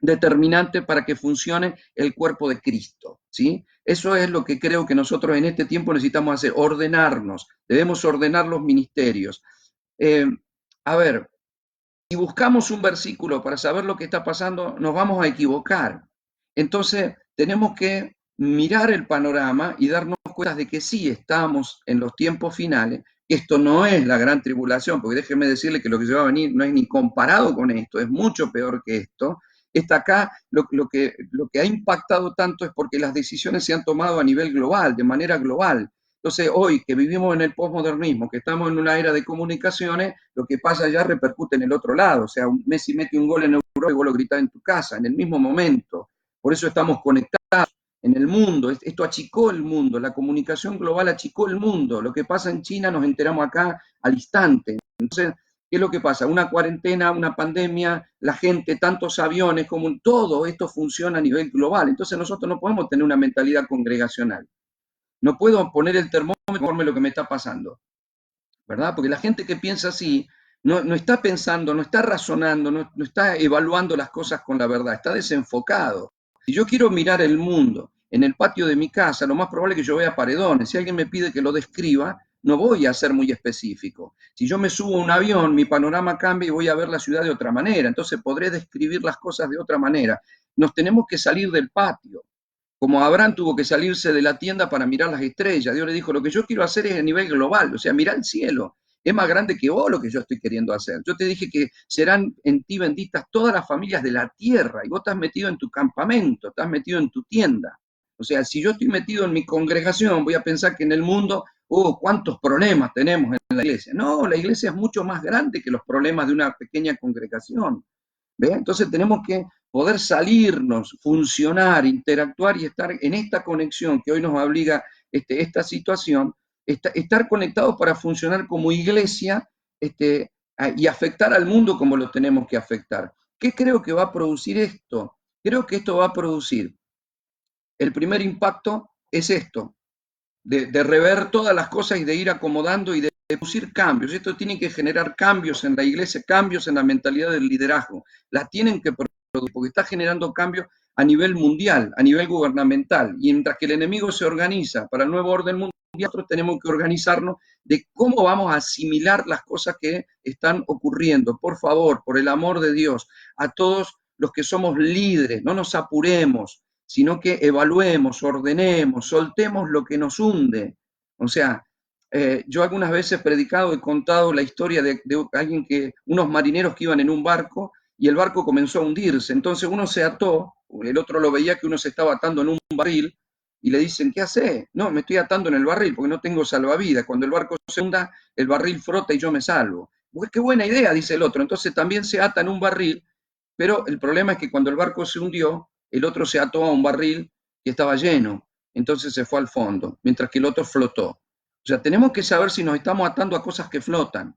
determinante para que funcione el cuerpo de Cristo, ¿sí? Eso es lo que creo que nosotros en este tiempo necesitamos hacer, ordenarnos, debemos ordenar los ministerios. Eh, a ver, si buscamos un versículo para saber lo que está pasando, nos vamos a equivocar. Entonces, tenemos que mirar el panorama y darnos cuenta de que sí estamos en los tiempos finales, que esto no es la gran tribulación, porque déjeme decirle que lo que se va a venir no es ni comparado con esto, es mucho peor que esto. Está acá, lo que ha impactado tanto es porque las decisiones se han tomado a nivel global, de manera global. Entonces, hoy que vivimos en el posmodernismo, que estamos en una era de comunicaciones, lo que pasa allá repercute en el otro lado. O sea, Messi mete un gol en Europa y vos lo gritás en tu casa, en el mismo momento. Por eso estamos conectados en el mundo. Esto achicó el mundo, la comunicación global achicó el mundo. Lo que pasa en China nos enteramos acá al instante. Entonces, ¿qué es lo que pasa? Una cuarentena, una pandemia, la gente, tantos aviones, como todo esto funciona a nivel global. Entonces nosotros no podemos tener una mentalidad congregacional. No puedo poner el termómetro conforme lo que me está pasando, ¿verdad? Porque la gente que piensa así no está pensando, no está razonando, no está evaluando las cosas con la verdad, está desenfocado. Si yo quiero mirar el mundo en el patio de mi casa, lo más probable es que yo vea paredones. Si alguien me pide que lo describa, no voy a ser muy específico. Si yo me subo a un avión, mi panorama cambia y voy a ver la ciudad de otra manera. Entonces podré describir las cosas de otra manera. Nos tenemos que salir del patio. Como Abraham tuvo que salirse de la tienda para mirar las estrellas. Dios le dijo, lo que yo quiero hacer es a nivel global, o sea, mira el cielo. Es más grande que vos lo que yo estoy queriendo hacer. Yo te dije que serán en ti benditas todas las familias de la tierra y vos estás metido en tu campamento, estás metido en tu tienda. O sea, si yo estoy metido en mi congregación, voy a pensar que en el mundo, cuántos problemas tenemos en la iglesia. No, la iglesia es mucho más grande que los problemas de una pequeña congregación. ¿Ve? Entonces tenemos que poder salirnos, funcionar, interactuar y estar en esta conexión que hoy nos obliga esta situación, estar conectados para funcionar como iglesia y afectar al mundo como lo tenemos que afectar. ¿Qué creo que va a producir esto? Creo que esto va a producir, el primer impacto es esto, de rever todas las cosas y de ir acomodando y de producir cambios. Esto tiene que generar cambios en la iglesia, cambios en la mentalidad del liderazgo. La tienen que producir porque está generando cambios a nivel mundial, a nivel gubernamental. Y mientras que el enemigo se organiza para el nuevo orden mundial, nosotros tenemos que organizarnos de cómo vamos a asimilar las cosas que están ocurriendo. Por favor, por el amor de Dios, a todos los que somos líderes, no nos apuremos, sino que evaluemos, ordenemos, soltemos lo que nos hunde. O sea, yo algunas veces he predicado, he contado la historia de alguien unos marineros que iban en un barco y el barco comenzó a hundirse. Entonces uno se ató, el otro lo veía que uno se estaba atando en un barril y le dicen, ¿qué hace? No, me estoy atando en el barril porque no tengo salvavidas. Cuando el barco se hunda, el barril frota y yo me salvo. Pues qué buena idea, dice el otro. Entonces también se ata en un barril, pero el problema es que cuando el barco se hundió, el otro se ató a un barril que estaba lleno, entonces se fue al fondo, mientras que el otro flotó. O sea, tenemos que saber si nos estamos atando a cosas que flotan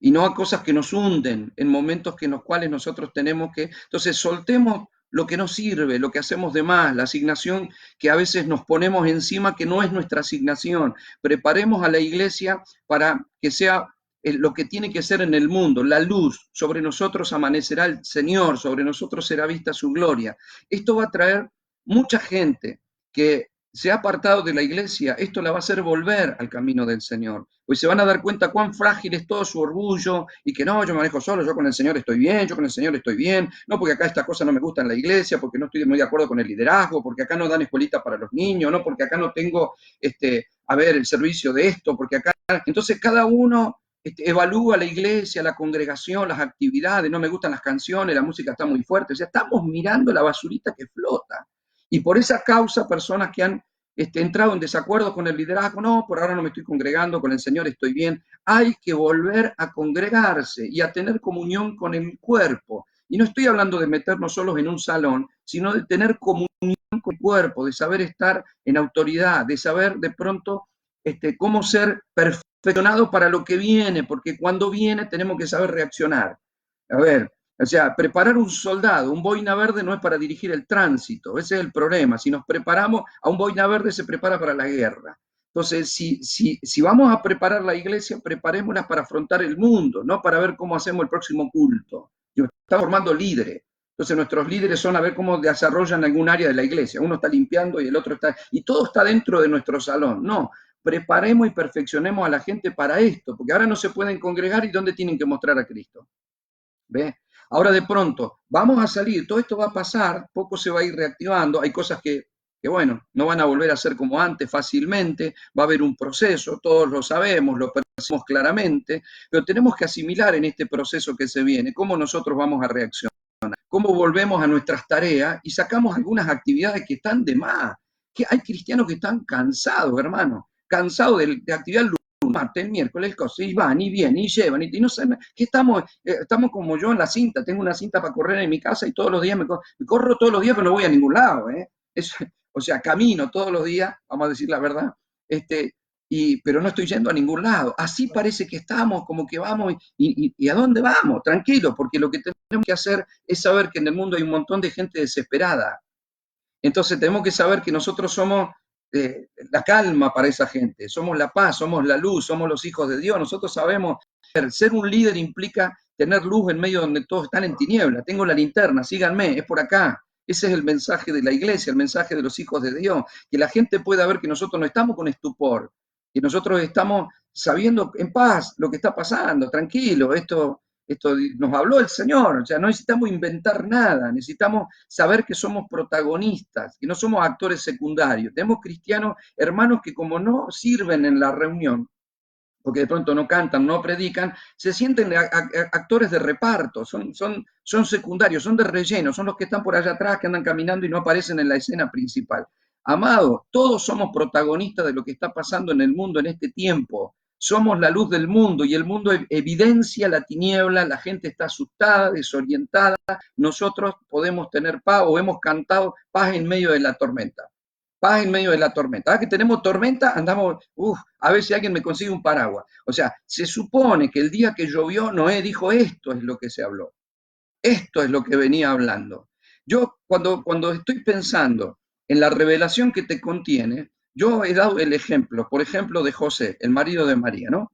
y no a cosas que nos hunden en momentos en los cuales nosotros tenemos que... Entonces, soltemos lo que nos sirve, lo que hacemos de más, la asignación que a veces nos ponemos encima que no es nuestra asignación. Preparemos a la iglesia para que sea lo que tiene que ser en el mundo, la luz. Sobre nosotros amanecerá el Señor, sobre nosotros será vista su gloria. Esto va a traer mucha gente que se ha apartado de la iglesia, esto la va a hacer volver al camino del Señor. Pues se van a dar cuenta cuán frágil es todo su orgullo y que no, yo me manejo solo, yo con el Señor estoy bien, yo con el Señor estoy bien, no porque acá esta cosa no me gusta en la iglesia, porque no estoy muy de acuerdo con el liderazgo, porque acá no dan escuelita para los niños, no porque acá no tengo, el servicio de esto, porque acá... Entonces cada uno evalúa la iglesia, la congregación, las actividades, no me gustan las canciones, la música está muy fuerte, o sea, estamos mirando la basurita que flota. Y por esa causa, personas que han entrado en desacuerdo con el liderazgo, no, por ahora no me estoy congregando, con el Señor estoy bien, hay que volver a congregarse y a tener comunión con el cuerpo. Y no estoy hablando de meternos solos en un salón, sino de tener comunión con el cuerpo, de saber estar en autoridad, de saber de pronto cómo ser perfeccionado para lo que viene, porque cuando viene tenemos que saber reaccionar. A ver, o sea, preparar un soldado, un boina verde no es para dirigir el tránsito, ese es el problema. Si nos preparamos, a un boina verde se prepara para la guerra. Entonces, si vamos a preparar la iglesia, preparémosla para afrontar el mundo, no para ver cómo hacemos el próximo culto. Estamos formando líderes. Entonces, nuestros líderes son a ver cómo desarrollan algún área de la iglesia. Uno está limpiando y el otro está. Y todo está dentro de nuestro salón. No, preparemos y perfeccionemos a la gente para esto, porque ahora no se pueden congregar y dónde tienen que mostrar a Cristo. ¿Ve? Ahora de pronto, vamos a salir, todo esto va a pasar, poco se va a ir reactivando, hay cosas que bueno, no van a volver a ser como antes fácilmente, va a haber un proceso, todos lo sabemos, lo percibimos claramente, pero tenemos que asimilar en este proceso que se viene cómo nosotros vamos a reaccionar, cómo volvemos a nuestras tareas y sacamos algunas actividades que están de más, que hay cristianos que están cansados, hermano, cansados de actividad martes, el miércoles, y van y vienen y llevan y no saben, que estamos como yo en la cinta, tengo una cinta para correr en mi casa y todos los días me corro todos los días, pero no voy a ningún lado, o sea, camino todos los días, vamos a decir la verdad, pero no estoy yendo a ningún lado. Así parece que estamos, como que vamos, y ¿a dónde vamos? Tranquilo, porque lo que tenemos que hacer es saber que en el mundo hay un montón de gente desesperada. Entonces tenemos que saber que nosotros somos la calma para esa gente, somos la paz, somos la luz, somos los hijos de Dios. Nosotros sabemos, ser un líder implica tener luz en medio donde todos están en tiniebla. Tengo la linterna, síganme, es por acá. Ese es el mensaje de la iglesia, el mensaje de los hijos de Dios, que la gente pueda ver que nosotros no estamos con estupor, que nosotros estamos sabiendo en paz lo que está pasando, tranquilo, esto nos habló el Señor, o sea, no necesitamos inventar nada, necesitamos saber que somos protagonistas, que no somos actores secundarios. Tenemos cristianos, hermanos que como no sirven en la reunión, porque de pronto no cantan, no predican, se sienten actores de reparto, son secundarios, son de relleno, son los que están por allá atrás, que andan caminando y no aparecen en la escena principal. Amado, todos somos protagonistas de lo que está pasando en el mundo en este tiempo. Somos la luz del mundo y el mundo evidencia la tiniebla, la gente está asustada, desorientada. Nosotros podemos tener paz o hemos cantado paz en medio de la tormenta. Paz en medio de la tormenta. Ahora que tenemos tormenta, andamos, a ver si alguien me consigue un paraguas. O sea, se supone que el día que llovió, Noé dijo, esto es lo que se habló. Esto es lo que venía hablando. Yo cuando estoy pensando en la revelación que te contiene, yo he dado el ejemplo, por ejemplo, de José, el marido de María, ¿no?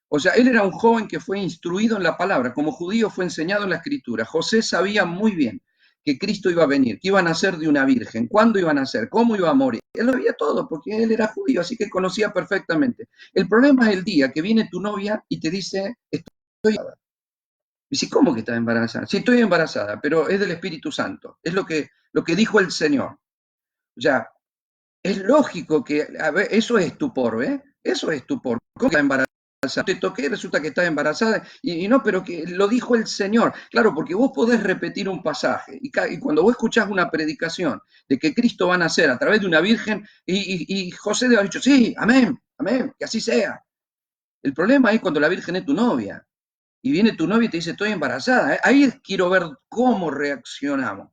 O sea, él era un joven que fue instruido en la palabra, como judío fue enseñado en la escritura. José sabía muy bien que Cristo iba a venir, que iba a nacer de una virgen, cuándo iba a nacer, cómo iba a morir. Él lo sabía todo, porque él era judío, así que conocía perfectamente. El problema es el día que viene tu novia y te dice, estoy embarazada. Y dice, ¿cómo que estás embarazada? Sí, estoy embarazada, pero es del Espíritu Santo. Es lo que dijo el Señor. O sea, es lógico que, a ver, eso es estupor, ¿eh? Eso es estupor. ¿Cómo que está embarazada? Te toqué, resulta que estás embarazada, y no, pero que lo dijo el Señor. Claro, porque vos podés repetir un pasaje, y cuando vos escuchás una predicación de que Cristo va a nacer a través de una virgen, y José le ha dicho, sí, amén, amén, que así sea. El problema es cuando la virgen es tu novia, y viene tu novia y te dice, estoy embarazada. Ahí quiero ver cómo reaccionamos.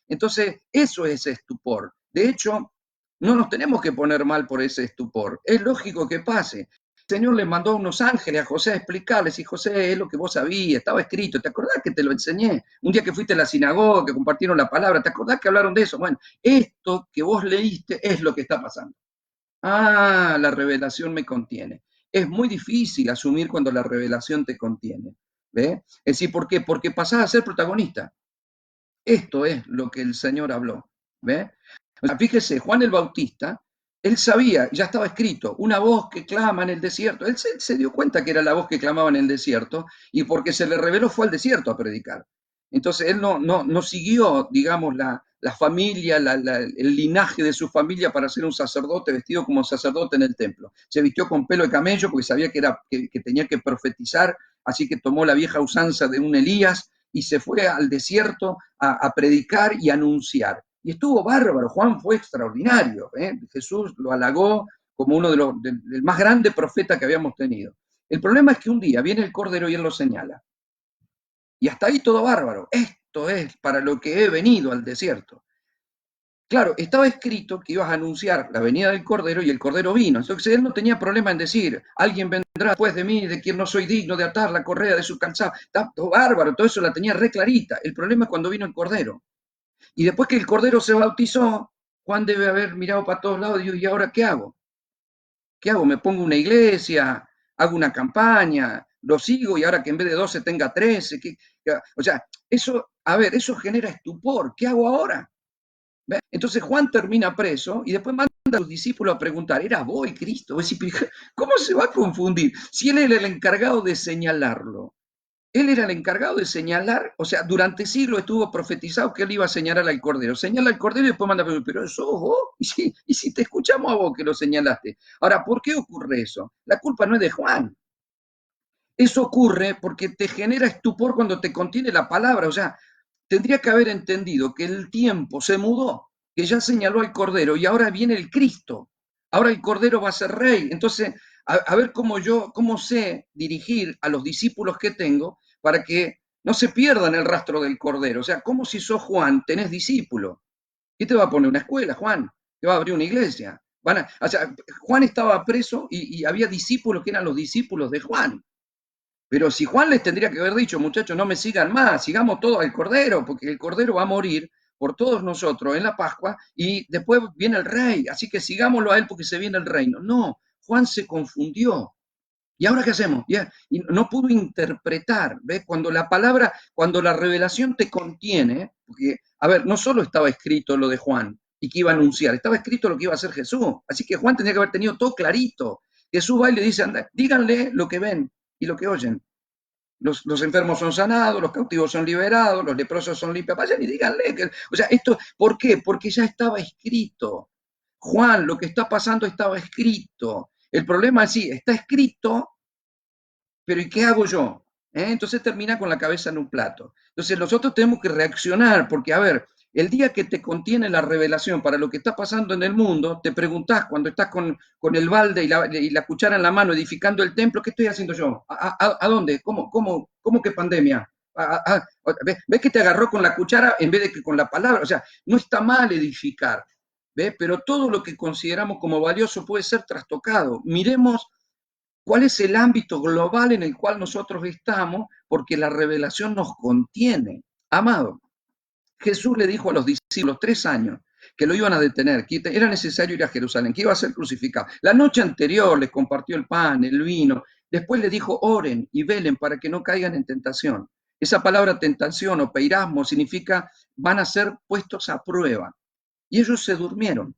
Entonces, eso es estupor. De hecho, no nos tenemos que poner mal por ese estupor. Es lógico que pase. El Señor le mandó a unos ángeles a José a explicarles, y José, es lo que vos sabías, estaba escrito, ¿te acordás que te lo enseñé? Un día que fuiste a la sinagoga, que compartieron la palabra, ¿te acordás que hablaron de eso? Bueno, esto que vos leíste es lo que está pasando. Ah, la revelación me contiene. Es muy difícil asumir cuando la revelación te contiene. ¿Ve? Es decir, ¿por qué? Porque pasás a ser protagonista. Esto es lo que el Señor habló. ¿Ve? O sea, fíjese, Juan el Bautista, él sabía, ya estaba escrito, una voz que clama en el desierto. Él se dio cuenta que era la voz que clamaba en el desierto, y porque se le reveló fue al desierto a predicar. Entonces él no siguió, digamos, la familia, el linaje de su familia para ser un sacerdote vestido como sacerdote en el templo. Se vistió con pelo de camello porque sabía que tenía que profetizar, así que tomó la vieja usanza de un Elías y se fue al desierto a predicar y anunciar. Y estuvo bárbaro, Juan fue extraordinario, ¿eh? Jesús lo halagó como uno del más grande profeta que habíamos tenido. El problema es que un día viene el Cordero y él lo señala. Y hasta ahí todo bárbaro. Esto es para lo que he venido al desierto. Claro, estaba escrito que ibas a anunciar la venida del Cordero y el Cordero vino. Entonces él no tenía problema en decir, alguien vendrá después de mí, de quien no soy digno de atar la correa de su calzado. Está todo bárbaro, todo eso la tenía re clarita. El problema es cuando vino el Cordero. Y después que el Cordero se bautizó, Juan debe haber mirado para todos lados y dijo, ¿y ahora qué hago? ¿Qué hago? ¿Me pongo una iglesia? ¿Hago una campaña? ¿Lo sigo y ahora que en vez de 12 tenga 13? O sea, eso, a ver, eso genera estupor. ¿Qué hago ahora? ¿Ve? Entonces Juan termina preso y después manda a los discípulos a preguntar, ¿era vos el Cristo? ¿Cómo se va a confundir? Si él era el encargado de señalarlo. Él era el encargado de señalar, o sea, durante siglos estuvo profetizado que él iba a señalar al Cordero. Señala al Cordero y después manda a preguntar, ¿pero sos vos? ¿Y si te escuchamos a vos que lo señalaste? Ahora, ¿por qué ocurre eso? La culpa no es de Juan. Eso ocurre porque te genera estupor cuando te contiene la palabra. O sea, tendría que haber entendido que el tiempo se mudó, que ya señaló al Cordero y ahora viene el Cristo. Ahora el Cordero va a ser rey. Entonces, a ver cómo sé dirigir a los discípulos que tengo para que no se pierdan el rastro del Cordero. O sea, ¿cómo si sos Juan tenés discípulo? ¿Qué te va a poner una escuela, Juan? ¿Te va a abrir una iglesia? O sea, Juan estaba preso y había discípulos que eran los discípulos de Juan. Pero si Juan les tendría que haber dicho, muchachos, no me sigan más, sigamos todos al Cordero, porque el Cordero va a morir por todos nosotros en la Pascua y después viene el rey, así que sigámoslo a él porque se viene el reino. No, Juan se confundió. ¿Y ahora qué hacemos? Y no pudo interpretar, ¿ves? Cuando la revelación te contiene, porque, a ver, no solo estaba escrito lo de Juan y que iba a anunciar, estaba escrito lo que iba a hacer Jesús. Así que Juan tendría que haber tenido todo clarito. Jesús va y le dice, anda, díganle lo que ven y lo que oyen. Los enfermos son sanados, los cautivos son liberados, los leprosos son limpios. Vayan y díganle. O sea, esto, ¿por qué? Porque ya estaba escrito. Juan, lo que está pasando estaba escrito. El problema es sí, está escrito, pero ¿y qué hago yo? Entonces termina con la cabeza en un plato. Entonces nosotros tenemos que reaccionar, porque a ver, el día que te contiene la revelación para lo que está pasando en el mundo, te preguntás cuando estás con el balde y la cuchara en la mano edificando el templo, ¿qué estoy haciendo yo? ¿A dónde? ¿Cómo que pandemia? ¿Ves que te agarró con la cuchara en vez de que con la palabra? O sea, no está mal edificar, ¿ves? Pero todo lo que consideramos como valioso puede ser trastocado. Miremos cuál es el ámbito global en el cual nosotros estamos, porque la revelación nos contiene. Amado, Jesús le dijo a los discípulos 3 años que lo iban a detener, que era necesario ir a Jerusalén, que iba a ser crucificado. La noche anterior les compartió el pan, el vino, después le dijo oren y velen para que no caigan en tentación. Esa palabra tentación o peirasmo significa van a ser puestos a prueba. Y ellos se durmieron.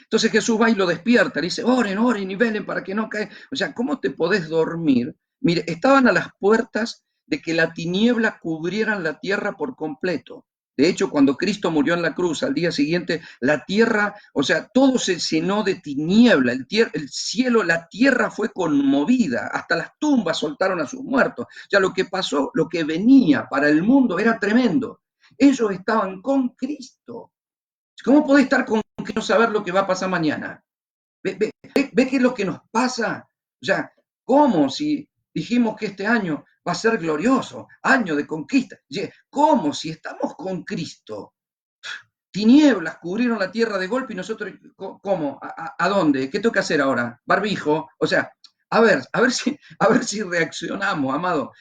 Entonces Jesús va y lo despierta, le dice, oren y velen para que no caigan. O sea, ¿cómo te podés dormir? Mire, estaban a las puertas de que la tiniebla cubriera la tierra por completo. De hecho, cuando Cristo murió en la cruz, al día siguiente, la tierra, o sea, todo se llenó de tiniebla, el cielo, la tierra fue conmovida, hasta las tumbas soltaron a sus muertos. O sea, lo que pasó, lo que venía para el mundo era tremendo. Ellos estaban con Cristo. ¿Cómo podés estar con que no saber lo que va a pasar mañana? ¿Ve qué es lo que nos pasa? O sea, ¿cómo si dijimos que este año va a ser glorioso, año de conquista? ¿Cómo si estamos con Cristo? Tinieblas cubrieron la tierra de golpe y nosotros, ¿cómo? ¿A dónde? ¿Qué tengo que hacer ahora? Barbijo. O sea, a ver si reaccionamos, amado.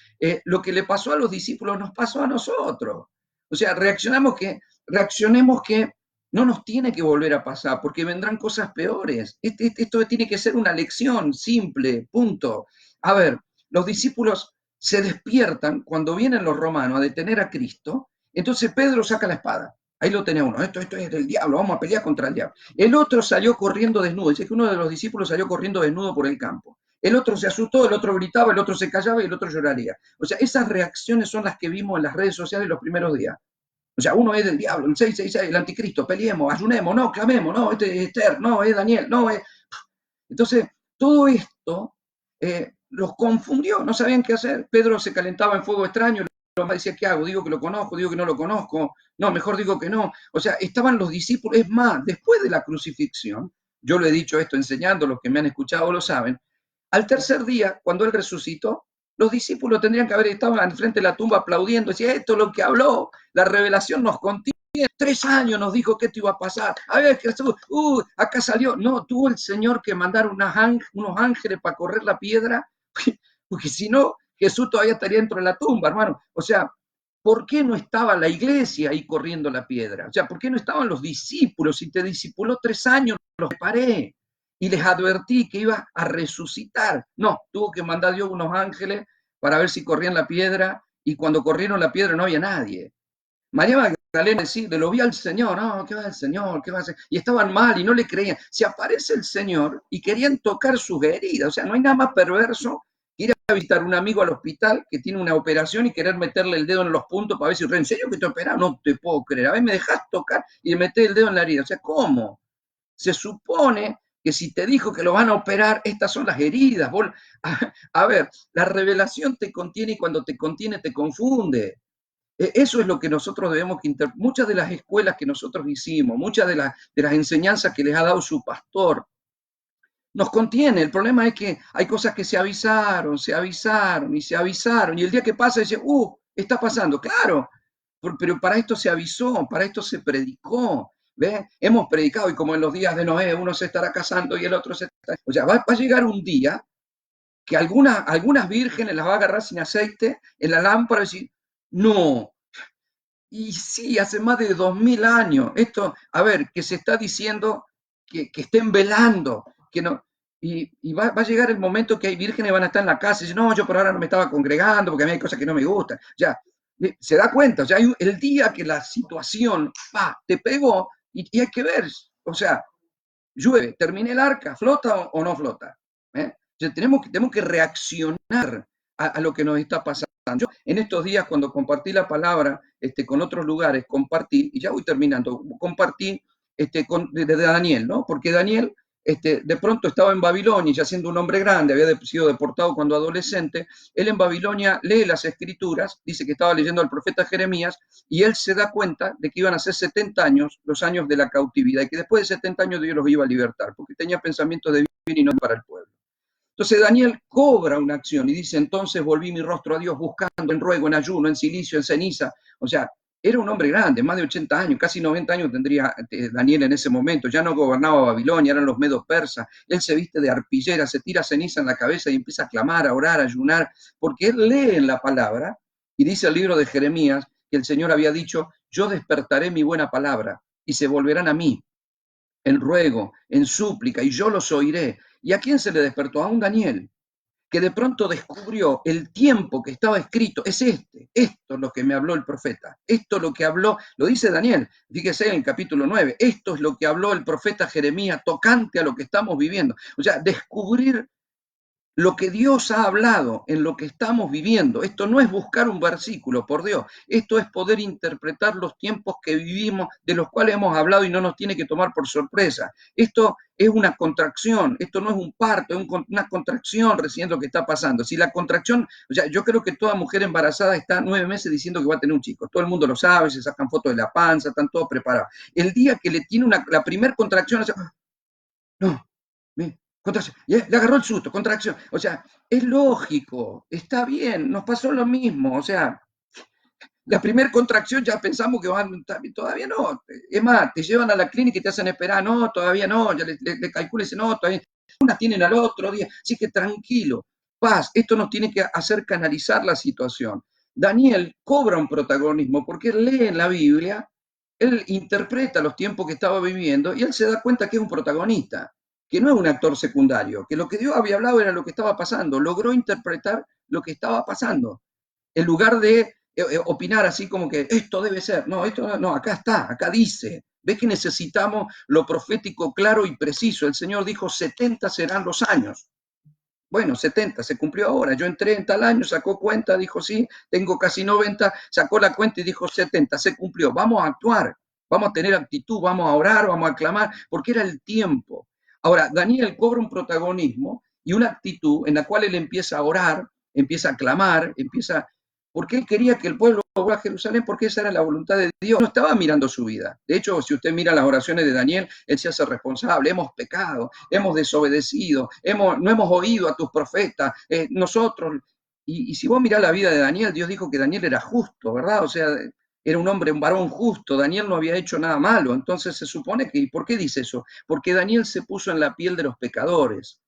Lo que le pasó a los discípulos nos pasó a nosotros. O sea, reaccionemos que no nos tiene que volver a pasar, porque vendrán cosas peores. Esto tiene que ser una lección simple, punto. A ver, los discípulos se despiertan cuando vienen los romanos a detener a Cristo, entonces Pedro saca la espada. Ahí lo tenía uno, esto es del diablo, vamos a pelear contra el diablo. El otro salió corriendo desnudo, dice que uno de los discípulos salió corriendo desnudo por el campo. El otro se asustó, el otro gritaba, el otro se callaba y el otro lloraría. O sea, esas reacciones son las que vimos en las redes sociales los primeros días. O sea, uno es del diablo, el 666, el anticristo, peleemos, ayunemos, no, clamemos, no, este es Esther, no, es Daniel, no, es... Entonces, todo esto los confundió, no sabían qué hacer. Pedro se calentaba en fuego extraño, decía, ¿qué hago? Digo que lo conozco, digo que no lo conozco, no, mejor digo que no. O sea, estaban los discípulos, es más, después de la crucifixión, yo lo he dicho esto enseñando, los que me han escuchado lo saben, al tercer día, cuando él resucitó, los discípulos tendrían que haber estado al frente de la tumba aplaudiendo, decía, esto es lo que habló, la revelación nos contiene, 3 años nos dijo que esto iba a pasar, a ver, Jesús, acá salió, no, tuvo el Señor que mandar unos ángeles para correr la piedra, porque si no, Jesús todavía estaría dentro de la tumba, hermano, o sea, ¿por qué no estaba la iglesia ahí corriendo la piedra? O sea, ¿por qué no estaban los discípulos? Si te discipuló 3 años, los preparé y les advertí que iba a resucitar. No, tuvo que mandar Dios unos ángeles para ver si corrían la piedra, y cuando corrieron la piedra no había nadie. María Magdalena decía, lo vi al Señor, no, ¿qué va el Señor? ¿Qué va a hacer? Y estaban mal y no le creían. Se aparece el Señor y querían tocar sus heridas. O sea, no hay nada más perverso que ir a visitar a un amigo al hospital que tiene una operación y querer meterle el dedo en los puntos para ver si, ¿en serio que te operaron? No te puedo creer. A ver, me dejas tocar y le metés el dedo en la herida. O sea, ¿cómo? Se supone que si te dijo que lo van a operar, estas son las heridas. A ver, la revelación te contiene y cuando te contiene te confunde. Eso es lo que nosotros debemos que muchas de las escuelas que nosotros hicimos, muchas de las enseñanzas que les ha dado su pastor, nos contiene. El problema es que hay cosas que se avisaron y se avisaron, y el día que pasa dice, está pasando, claro, pero para esto se avisó, para esto se predicó. ¿Ve? Hemos predicado, y como en los días de Noé, uno se estará casando y el otro se estará... O sea, va a llegar un día que algunas vírgenes las va a agarrar sin aceite en la lámpara y decir, no. Y sí, hace más de 2000 años. Esto, a ver, que se está diciendo que estén velando, que no. Y va a llegar el momento que hay vírgenes que van a estar en la casa y dicen, no, yo por ahora no me estaba congregando porque a mí hay cosas que no me gustan. Ya, se da cuenta, o sea, el día que la situación te pegó y hay que ver, o sea, llueve, termina el arca, flota o no flota. ¿Eh? O sea, tenemos que reaccionar a lo que nos está pasando. Yo en estos días, cuando compartí la palabra con otros lugares, compartí, y ya voy terminando, compartí de Daniel, ¿no? Porque Daniel de pronto estaba en Babilonia, ya siendo un hombre grande, había sido deportado cuando adolescente, él en Babilonia lee las escrituras, dice que estaba leyendo al profeta Jeremías, y él se da cuenta de que iban a ser 70 años, los años de la cautividad, y que después de 70 años Dios los iba a libertar, porque tenía pensamientos de bien y no para el pueblo. Entonces Daniel cobra una acción y dice, entonces volví mi rostro a Dios buscando en ruego, en ayuno, en silicio, en ceniza. O sea, era un hombre grande, más de 80 años, casi 90 años tendría Daniel en ese momento. Ya no gobernaba Babilonia, eran los medos persas. Él se viste de arpillera, se tira ceniza en la cabeza y empieza a clamar, a orar, a ayunar, porque él lee en la palabra y dice el libro de Jeremías que el Señor había dicho, yo despertaré mi buena palabra y se volverán a mí en ruego, en súplica, y yo los oiré. ¿Y a quién se le despertó? A un Daniel, que de pronto descubrió el tiempo que estaba escrito, es esto es lo que me habló el profeta, esto es lo que habló, lo dice Daniel, fíjese en el capítulo 9, esto es lo que habló el profeta Jeremías tocante a lo que estamos viviendo. O sea, descubrir lo que Dios ha hablado en lo que estamos viviendo. Esto no es buscar un versículo, por Dios. Esto es poder interpretar los tiempos que vivimos, de los cuales hemos hablado y no nos tiene que tomar por sorpresa. Esto es una contracción, esto no es un parto, es una contracción recién lo que está pasando. Si la contracción, o sea, yo creo que toda mujer embarazada está 9 meses diciendo que va a tener un chico. Todo el mundo lo sabe, se sacan fotos de la panza, están todos preparados. El día que le tiene la primera contracción, no, le agarró el susto, contracción. O sea, es lógico, está bien, nos pasó lo mismo. O sea, la primera contracción ya pensamos que van, todavía no. Es más, te llevan a la clínica y te hacen esperar, no, todavía no, ya le calculan y dicen, no, todavía. Unas tienen al otro día, así que tranquilo, paz, esto nos tiene que hacer canalizar la situación. Daniel cobra un protagonismo porque él lee en la Biblia, él interpreta los tiempos que estaba viviendo y él se da cuenta que es un protagonista, que no es un actor secundario, que lo que Dios había hablado era lo que estaba pasando, logró interpretar lo que estaba pasando, en lugar de opinar así como que esto debe ser, no, esto no, acá está, acá dice. ¿Ves que necesitamos lo profético claro y preciso? El Señor dijo, 70 serán los años. Bueno, 70, se cumplió ahora. Yo entré en tal año, sacó cuenta, dijo sí, tengo casi 90, sacó la cuenta y dijo 70, se cumplió. Vamos a actuar, vamos a tener actitud, vamos a orar, vamos a clamar, porque era el tiempo. Ahora, Daniel cobra un protagonismo y una actitud en la cual él empieza a orar, empieza a clamar, porque él quería que el pueblo vuelva a Jerusalén, porque esa era la voluntad de Dios. No estaba mirando su vida. De hecho, si usted mira las oraciones de Daniel, él se hace responsable. Hemos pecado, hemos desobedecido, no hemos oído a tus profetas, nosotros. Y si vos mirás la vida de Daniel, Dios dijo que Daniel era justo, ¿verdad? O sea, era un hombre, un varón justo. Daniel no había hecho nada malo. Entonces se supone que, ¿por qué dice eso? Porque Daniel se puso en la piel de los pecadores.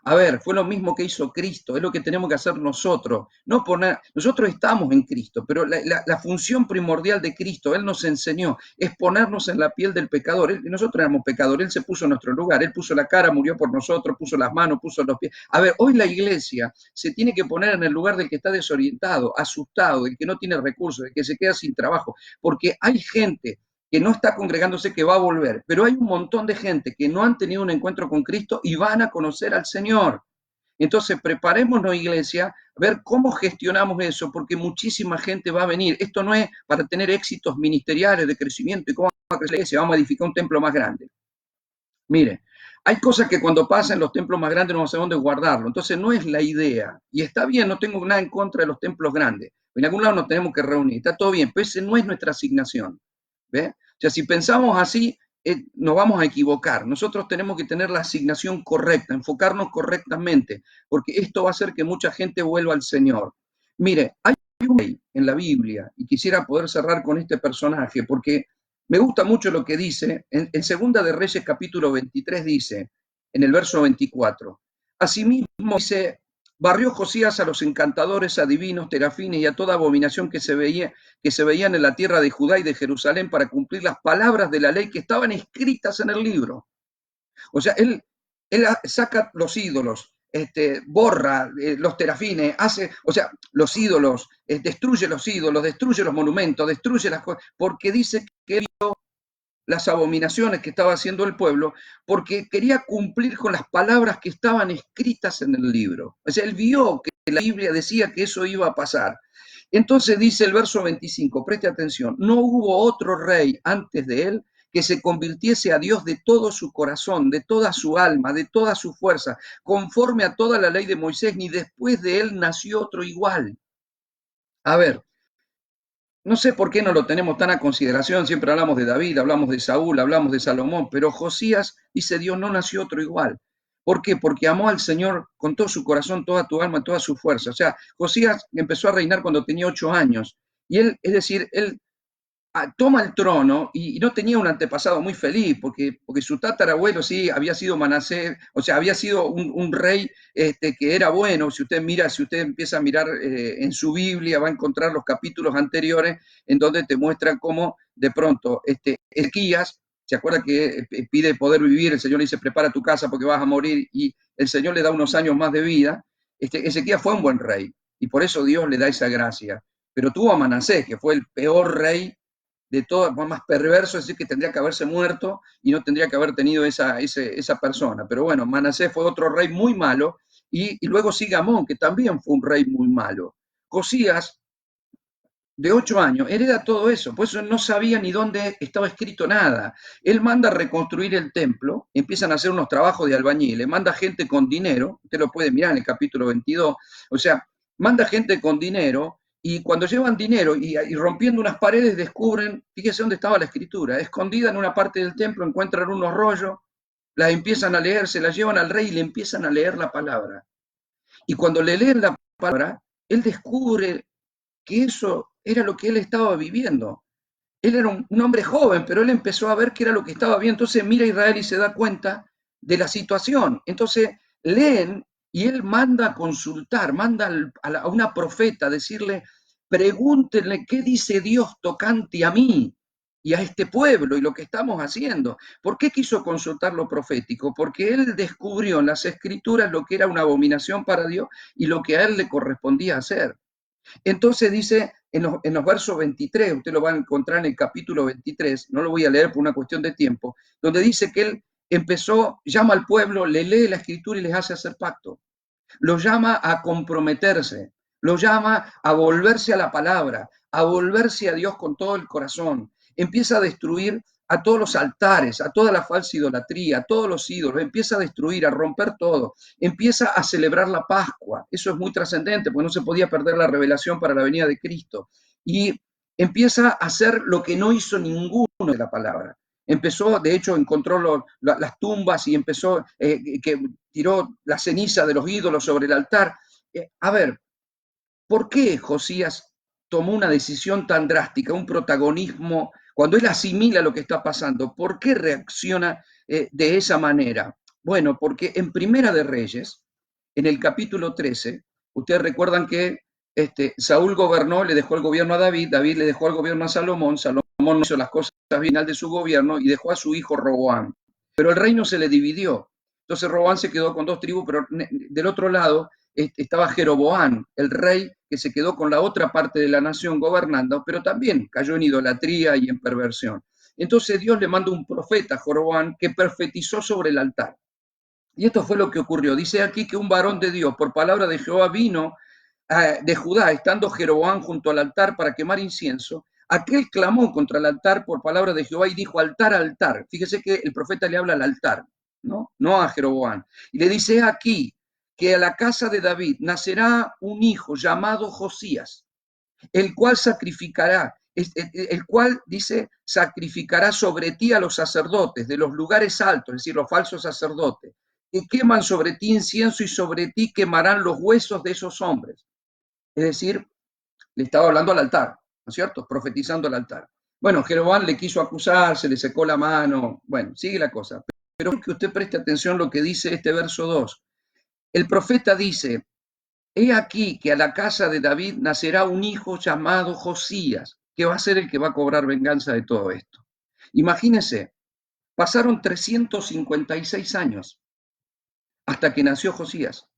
A ver, fue lo mismo que hizo Cristo, es lo que tenemos que hacer nosotros. No poner, nosotros estamos en Cristo, pero la función primordial de Cristo, Él nos enseñó, es ponernos en la piel del pecador. Nosotros éramos pecadores, Él se puso en nuestro lugar, Él puso la cara, murió por nosotros, puso las manos, puso los pies. A ver, hoy la iglesia se tiene que poner en el lugar del que está desorientado, asustado, del que no tiene recursos, del que se queda sin trabajo, porque hay gente que no está congregándose, que va a volver. Pero hay un montón de gente que no han tenido un encuentro con Cristo y van a conocer al Señor. Entonces, preparémonos, iglesia, a ver cómo gestionamos eso, porque muchísima gente va a venir. Esto no es para tener éxitos ministeriales de crecimiento y cómo va a crecer la iglesia, vamos a edificar un templo más grande. Mire, hay cosas que cuando pasan los templos más grandes no sabemos dónde guardarlo. Entonces, no es la idea. Y está bien, no tengo nada en contra de los templos grandes. En algún lado nos tenemos que reunir, está todo bien, pero esa no es nuestra asignación. ¿Ve? O sea, si pensamos así, nos vamos a equivocar. Nosotros tenemos que tener la asignación correcta, enfocarnos correctamente, porque esto va a hacer que mucha gente vuelva al Señor. Mire, hay un rey en la Biblia, y quisiera poder cerrar con este personaje, porque me gusta mucho lo que dice, en Segunda de Reyes capítulo 23 dice, en el verso 24, asimismo dice, barrió Josías a los encantadores, adivinos, terafines y a toda abominación que se veían en la tierra de Judá y de Jerusalén para cumplir las palabras de la ley que estaban escritas en el libro. O sea, él saca los ídolos, borra los terafines, o sea, los ídolos, destruye los ídolos, destruye los monumentos, destruye las cosas, porque dice que él vio las abominaciones que estaba haciendo el pueblo, porque quería cumplir con las palabras que estaban escritas en el libro. O sea, él vio que la Biblia decía que eso iba a pasar. Entonces dice el verso 25, preste atención, no hubo otro rey antes de él que se convirtiese a Dios de todo su corazón, de toda su alma, de toda su fuerza, conforme a toda la ley de Moisés, ni después de él nació otro igual. A ver, no sé por qué no lo tenemos tan a consideración, siempre hablamos de David, hablamos de Saúl, hablamos de Salomón, pero Josías dice Dios, no nació otro igual. ¿Por qué? Porque amó al Señor con todo su corazón, toda tu alma, toda su fuerza. O sea, Josías empezó a reinar cuando tenía 8 años. Y él, es decir, él toma el trono y no tenía un antepasado muy feliz, porque su tatarabuelo sí había sido Manasés, o sea, había sido un rey que era bueno. Si usted empieza a mirar en su Biblia, va a encontrar los capítulos anteriores en donde te muestran cómo de pronto Ezequías, se acuerda que pide poder vivir, el Señor le dice, prepara tu casa porque vas a morir, y el Señor le da unos años más de vida. Ezequías fue un buen rey, y por eso Dios le da esa gracia. Pero tuvo a Manasés, que fue el peor rey de todo, más perverso, es decir, que tendría que haberse muerto y no tendría que haber tenido esa persona. Pero bueno, Manasés fue otro rey muy malo, y luego sigue Amón, que también fue un rey muy malo. Josías, de 8 años, hereda todo eso, por eso no sabía ni dónde estaba escrito nada. Él manda a reconstruir el templo, empiezan a hacer unos trabajos de albañiles, manda gente con dinero, usted lo puede mirar en el capítulo 22, o sea, manda gente con dinero, y cuando llevan dinero y rompiendo unas paredes descubren, fíjese dónde estaba la escritura, escondida en una parte del templo encuentran unos rollos, las empiezan a leer, se las llevan al rey y le empiezan a leer la palabra. Y cuando le leen la palabra, él descubre que eso era lo que él estaba viviendo. Él era un hombre joven, pero él empezó a ver que era lo que estaba viendo. Entonces mira a Israel y se da cuenta de la situación. Entonces leen y él manda a consultar, manda a una profeta a decirle, pregúntenle qué dice Dios tocante a mí y a este pueblo y lo que estamos haciendo. ¿Por qué quiso consultar lo profético? Porque él descubrió en las escrituras lo que era una abominación para Dios y lo que a él le correspondía hacer. Entonces dice en los versos 23, usted lo va a encontrar en el capítulo 23, no lo voy a leer por una cuestión de tiempo, donde dice que él empezó, llama al pueblo, le lee la escritura y les hace hacer pacto. lo llama a comprometerse, lo llama a volverse a la palabra, a volverse a Dios con todo el corazón. Empieza a destruir a todos los altares, a toda la falsa idolatría, a todos los ídolos, empieza a destruir, a romper todo, empieza a celebrar la Pascua. Eso es muy trascendente, porque no se podía perder la revelación para la venida de Cristo. Y empieza a hacer lo que no hizo ninguno de la palabra. Empezó, de hecho, encontró las tumbas y empezó, que tiró la ceniza de los ídolos sobre el altar. A ver, ¿por qué Josías tomó una decisión tan drástica, un protagonismo, cuando él asimila lo que está pasando? ¿Por qué reacciona de esa manera? Bueno, porque en Primera de Reyes, en el capítulo 13, ustedes recuerdan que Saúl gobernó, le dejó el gobierno a David, David le dejó el gobierno a Salomón, Salomón no hizo las cosas bien de su gobierno y dejó a su hijo Roboam. Pero el reino se le dividió. Entonces Roboam se quedó con dos tribus, pero del otro lado estaba Jeroboam, el rey que se quedó con la otra parte de la nación gobernando, pero también cayó en idolatría y en perversión. Entonces Dios le manda un profeta a Jeroboam que profetizó sobre el altar. Y esto fue lo que ocurrió. Dice aquí que un varón de Dios, por palabra de Jehová, vino de Judá, estando Jeroboam junto al altar para quemar incienso. Aquel clamó contra el altar por palabra de Jehová y dijo: altar, altar. Fíjese que el profeta le habla al altar, no a Jeroboam. Y le dice aquí que a la casa de David nacerá un hijo llamado Josías, el cual sacrificará, el cual dice, sacrificará sobre ti a los sacerdotes de los lugares altos, es decir, los falsos sacerdotes, que queman sobre ti incienso y sobre ti quemarán los huesos de esos hombres. Es decir, le estaba hablando al altar, ¿no es cierto? Profetizando al altar. Bueno, Jeroboam le quiso acusar, se le secó la mano, bueno, sigue la cosa. Pero que usted preste atención a lo que dice este verso 2. El profeta dice: he aquí que a la casa de David nacerá un hijo llamado Josías, que va a ser el que va a cobrar venganza de todo esto. Imagínense, pasaron 356 años hasta que nació Josías.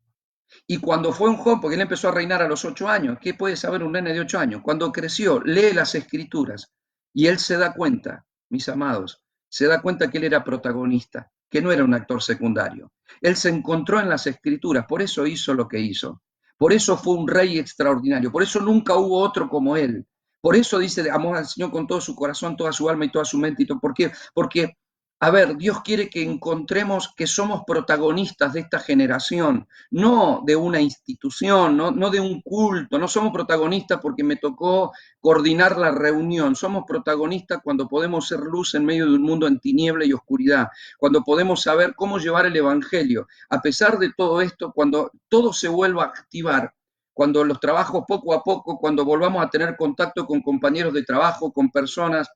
Y cuando fue un joven, porque él empezó a reinar a los 8 años, ¿qué puede saber un nene de 8 años? Cuando creció, lee las escrituras y él se da cuenta, mis amados, se da cuenta que él era protagonista, que no era un actor secundario. Él se encontró en las escrituras, por eso hizo lo que hizo. Por eso fue un rey extraordinario, por eso nunca hubo otro como él. Por eso dice, amó al Señor con todo su corazón, toda su alma y toda su mente. Y todo. ¿Por qué? Porque, a ver, Dios quiere que encontremos que somos protagonistas de esta generación, no de una institución, no de un culto, no somos protagonistas porque me tocó coordinar la reunión, somos protagonistas cuando podemos ser luz en medio de un mundo en tiniebla y oscuridad, cuando podemos saber cómo llevar el evangelio. A pesar de todo esto, cuando todo se vuelva a activar, cuando los trabajos poco a poco, cuando volvamos a tener contacto con compañeros de trabajo, con personas,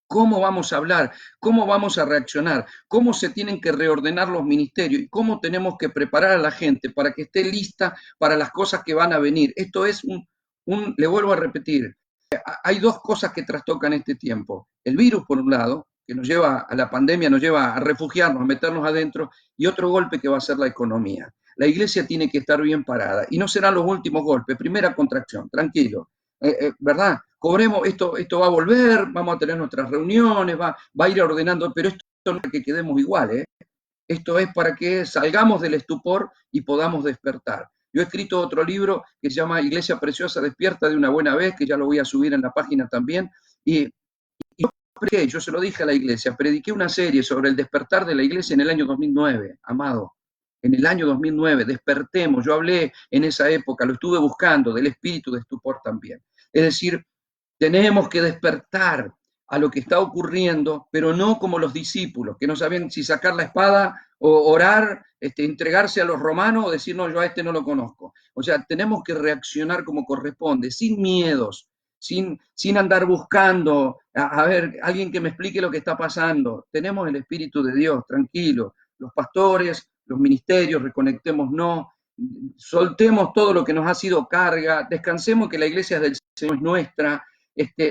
¿cómo vamos a hablar? ¿Cómo vamos a reaccionar? ¿Cómo se tienen que reordenar los ministerios? ¿Y cómo tenemos que preparar a la gente para que esté lista para las cosas que van a venir? Esto es le vuelvo a repetir, hay dos cosas que trastocan este tiempo. El virus, por un lado, que nos lleva a la pandemia, nos lleva a refugiarnos, a meternos adentro, y otro golpe que va a ser la economía. La iglesia tiene que estar bien parada, y no serán los últimos golpes. Primera contracción, tranquilo, ¿verdad? Cobremos, esto va a volver, vamos a tener nuestras reuniones, va a ir ordenando, pero esto no es para que quedemos iguales, esto es para que salgamos del estupor y podamos despertar. Yo he escrito otro libro que se llama Iglesia Preciosa Despierta de una buena vez, que ya lo voy a subir en la página también, y yo se lo dije a la iglesia, prediqué una serie sobre el despertar de la iglesia en el año 2009, amado. En el año 2009, despertemos, yo hablé en esa época, lo estuve buscando, del espíritu de estupor también. Es decir, tenemos que despertar a lo que está ocurriendo, pero no como los discípulos, que no sabían si sacar la espada o orar, entregarse a los romanos o decir, no, yo a este no lo conozco. O sea, tenemos que reaccionar como corresponde, sin miedos, sin andar buscando, a ver, alguien que me explique lo que está pasando. Tenemos el Espíritu de Dios, tranquilo. Los pastores, los ministerios, reconectémonos, soltemos todo lo que nos ha sido carga, descansemos que la iglesia es del Señor, es nuestra,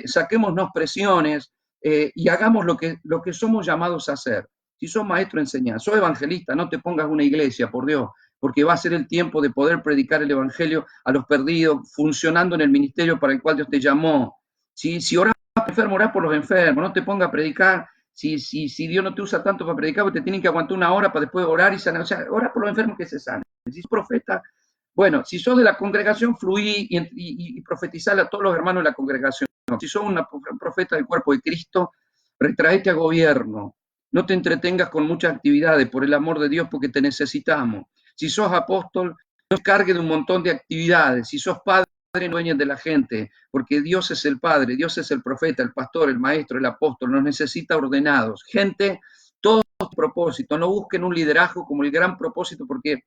saquémonos presiones y hagamos lo que somos llamados a hacer. Si sos maestro, enseñá. Sos evangelista, no te pongas una iglesia, por Dios, porque va a ser el tiempo de poder predicar el evangelio a los perdidos, funcionando en el ministerio para el cual Dios te llamó. Si orás por los enfermos, orás por los enfermos, no te pongas a predicar. Si Dios no te usa tanto para predicar, te tienen que aguantar una hora para después orar y sanar. O sea, orás por los enfermos que se sanen. Si sos profeta, bueno, si sos de la congregación, fluí y profetizale a todos los hermanos de la congregación. Si sos una profeta del cuerpo de Cristo, retraete a gobierno. No te entretengas con muchas actividades, por el amor de Dios, porque te necesitamos. Si sos apóstol, no te cargue de un montón de actividades. Si sos padre, no dueñes de la gente, porque Dios es el Padre, Dios es el profeta, el pastor, el maestro, el apóstol, nos necesita ordenados. Gente, todos propósitos, no busquen un liderazgo como el gran propósito, porque,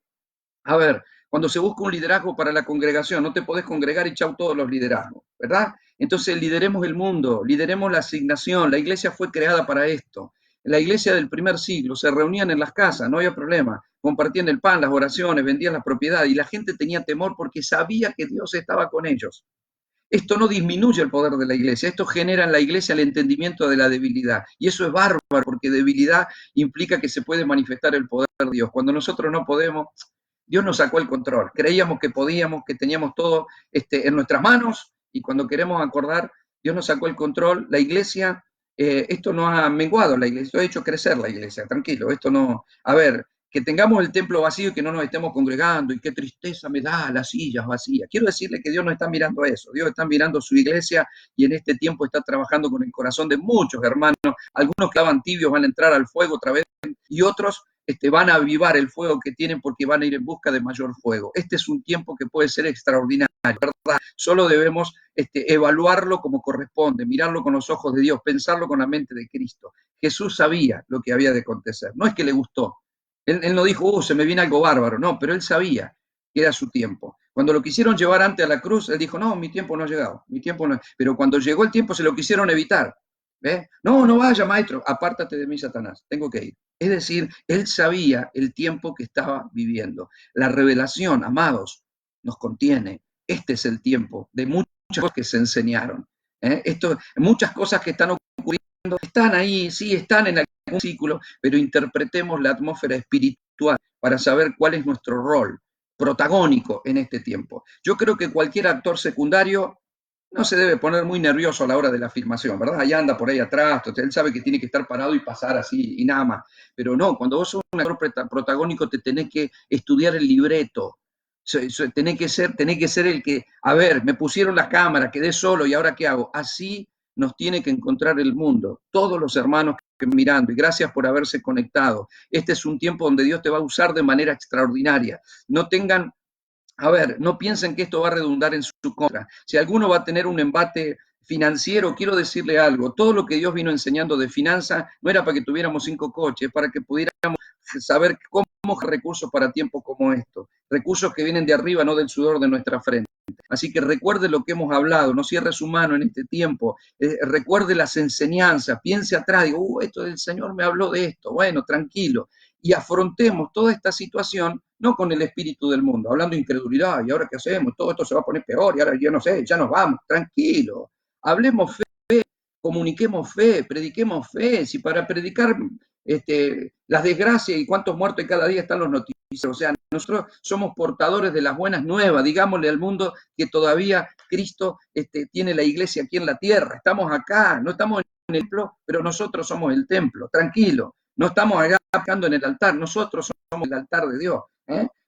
a ver, cuando se busca un liderazgo para la congregación, no te podés congregar y chau todos los liderazgos, ¿verdad? Entonces lideremos el mundo, lideremos la asignación, la iglesia fue creada para esto. La iglesia del primer siglo se reunían en las casas, no había problema, compartían el pan, las oraciones, vendían las propiedades y la gente tenía temor porque sabía que Dios estaba con ellos. Esto no disminuye el poder de la iglesia, esto genera en la iglesia el entendimiento de la debilidad. Y eso es bárbaro, porque debilidad implica que se puede manifestar el poder de Dios. Cuando nosotros no podemos, Dios nos sacó el control. Creíamos que podíamos, que teníamos todo en nuestras manos, y cuando queremos acordar, Dios nos sacó el control. La iglesia, esto no ha menguado la iglesia, esto ha hecho crecer la iglesia, tranquilo, esto no, a ver, que tengamos el templo vacío y que no nos estemos congregando, y qué tristeza me da las sillas vacías. Quiero decirle que Dios no está mirando eso, Dios está mirando su iglesia y en este tiempo está trabajando con el corazón de muchos hermanos. Algunos que estaban tibios van a entrar al fuego otra vez y otros van a avivar el fuego que tienen porque van a ir en busca de mayor fuego. Este es un tiempo que puede ser extraordinario, ¿verdad? Solo debemos evaluarlo como corresponde, mirarlo con los ojos de Dios, pensarlo con la mente de Cristo. Jesús sabía lo que había de acontecer, no es que le gustó. Él no dijo, se me viene algo bárbaro, no, pero él sabía que era su tiempo. Cuando lo quisieron llevar antes a la cruz, él dijo, no, mi tiempo no ha llegado, mi tiempo no. Pero cuando llegó el tiempo se lo quisieron evitar. No, no vaya, maestro, apártate de mí, Satanás, tengo que ir. Es decir, él sabía el tiempo que estaba viviendo. La revelación, amados, nos contiene. Este es el tiempo de muchas cosas que se enseñaron. Muchas cosas que están ocurriendo, están ahí, sí, están en algún círculo, pero interpretemos la atmósfera espiritual para saber cuál es nuestro rol protagónico en este tiempo. Yo creo que cualquier actor secundario no se debe poner muy nervioso a la hora de la filmación, ¿verdad? Allá anda por ahí atrás, él sabe que tiene que estar parado y pasar así y nada más. Pero no, cuando vos sos un actor protagónico te tenés que estudiar el libreto, tenés que ser el que, a ver, me pusieron las cámaras, quedé solo y ahora ¿qué hago? Así nos tiene que encontrar el mundo, todos los hermanos que mirando, y gracias por haberse conectado. Este es un tiempo donde Dios te va a usar de manera extraordinaria. No tengan, a ver, no piensen que esto va a redundar en su contra. Si alguno va a tener un embate financiero, quiero decirle algo, todo lo que Dios vino enseñando de finanzas no era para que tuviéramos 5 coches, para que pudiéramos saber cómo recursos para tiempos como estos, recursos que vienen de arriba, no del sudor de nuestra frente. Así que recuerde lo que hemos hablado, no cierre su mano en este tiempo, recuerde las enseñanzas, piense atrás, digo, esto del Señor me habló de esto, bueno, tranquilo, y afrontemos toda esta situación no con el espíritu del mundo, hablando de incredulidad, y ahora qué hacemos, todo esto se va a poner peor, y ahora yo no sé, ya nos vamos, tranquilo, hablemos fe, comuniquemos fe, prediquemos fe, si para predicar las desgracias y cuántos muertos cada día están los noticiarios, o sea, nosotros somos portadores de las buenas nuevas, digámosle al mundo que todavía Cristo tiene la iglesia aquí en la tierra, estamos acá, no estamos en el templo, pero nosotros somos el templo, tranquilo, no estamos acá en el altar, nosotros somos el altar de Dios,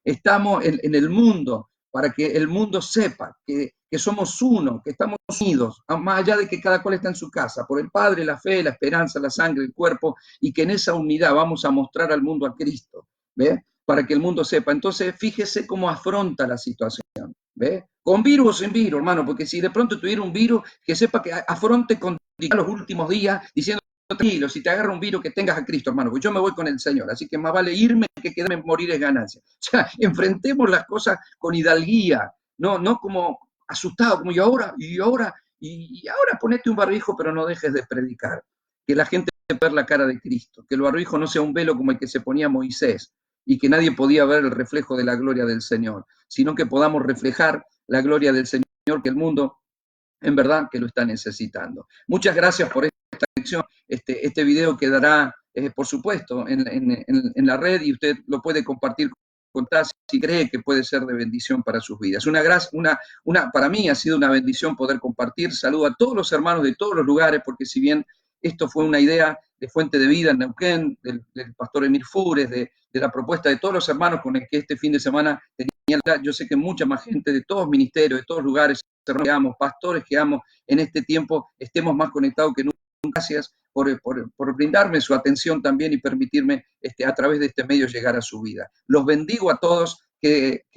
estamos en el mundo, para que el mundo sepa que somos uno, que estamos unidos, más allá de que cada cual está en su casa, por el Padre, la fe, la esperanza, la sangre, el cuerpo, y que en esa unidad vamos a mostrar al mundo a Cristo, ¿ve? Para que el mundo sepa. Entonces, fíjese cómo afronta la situación, ¿ve? Con virus o sin virus, hermano, porque si de pronto tuviera un virus, que sepa que afronte con los últimos días, diciendo, tranquilo, si te agarra un virus, que tengas a Cristo, hermano, porque yo me voy con el Señor, así que más vale irme que quedarme, morir es ganancia. O sea, enfrentemos las cosas con hidalguía, no como asustado, como y ahora ponete un barbijo, pero no dejes de predicar, que la gente pueda ver la cara de Cristo, que el barbijo no sea un velo como el que se ponía Moisés, y que nadie podía ver el reflejo de la gloria del Señor, sino que podamos reflejar la gloria del Señor, que el mundo en verdad que lo está necesitando. Muchas gracias por esta lección. Este video quedará, por supuesto, en la red y usted lo puede compartir con todas si cree que puede ser de bendición para sus vidas. Para mí ha sido una bendición poder compartir. Saludo a todos los hermanos de todos los lugares, porque si bien Esto fue una idea de Fuente de Vida en Neuquén, del pastor Emir Fures, de la propuesta de todos los hermanos con el que este fin de semana tenía. Yo sé que mucha más gente de todos ministerios, de todos lugares, hermanos que amo, pastores que amo, en este tiempo estemos más conectados que nunca. Gracias por brindarme su atención también y permitirme a través de este medio llegar a su vida. Los bendigo a todos,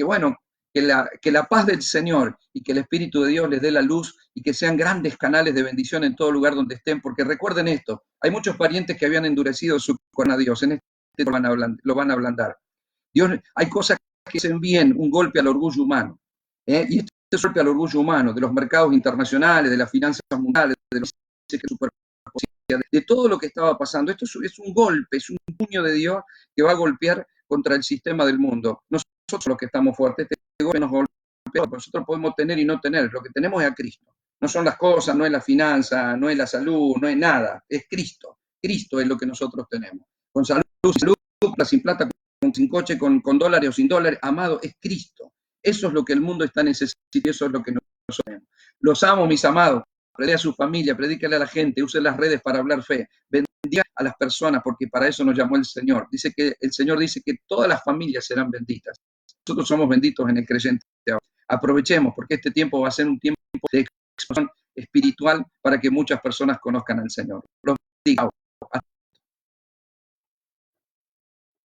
bueno, que la paz del Señor y que el Espíritu de Dios les dé la luz y que sean grandes canales de bendición en todo lugar donde estén, porque recuerden esto, hay muchos parientes que habían endurecido su corazón a Dios, en este lo van a ablandar. Dios, hay cosas que hacen bien, un golpe al orgullo humano, y este es un golpe al orgullo humano, de los mercados internacionales, de las finanzas mundiales, de los de todo lo que estaba pasando. Esto es un golpe, es un puño de Dios que va a golpear contra el sistema del mundo. Nosotros los que estamos fuertes, este golpe nos golpea, nosotros podemos tener y no tener, lo que tenemos es a Cristo. No son las cosas, no es la finanza, no es la salud, no es nada, es Cristo. Cristo es lo que nosotros tenemos. Con salud, sin plata, sin coche, con dólares o sin dólares, amado, es Cristo. Eso es lo que el mundo está necesitando, eso es lo que nosotros tenemos. Los amo, mis amados. Predique a su familia, predícale a la gente, use las redes para hablar fe, bendiga a las personas, porque para eso nos llamó el Señor. El Señor dice que todas las familias serán benditas. Nosotros somos benditos en el creyente. Aprovechemos, porque este tiempo va a ser un tiempo de expansión espiritual para que muchas personas conozcan al Señor. Los bendiga.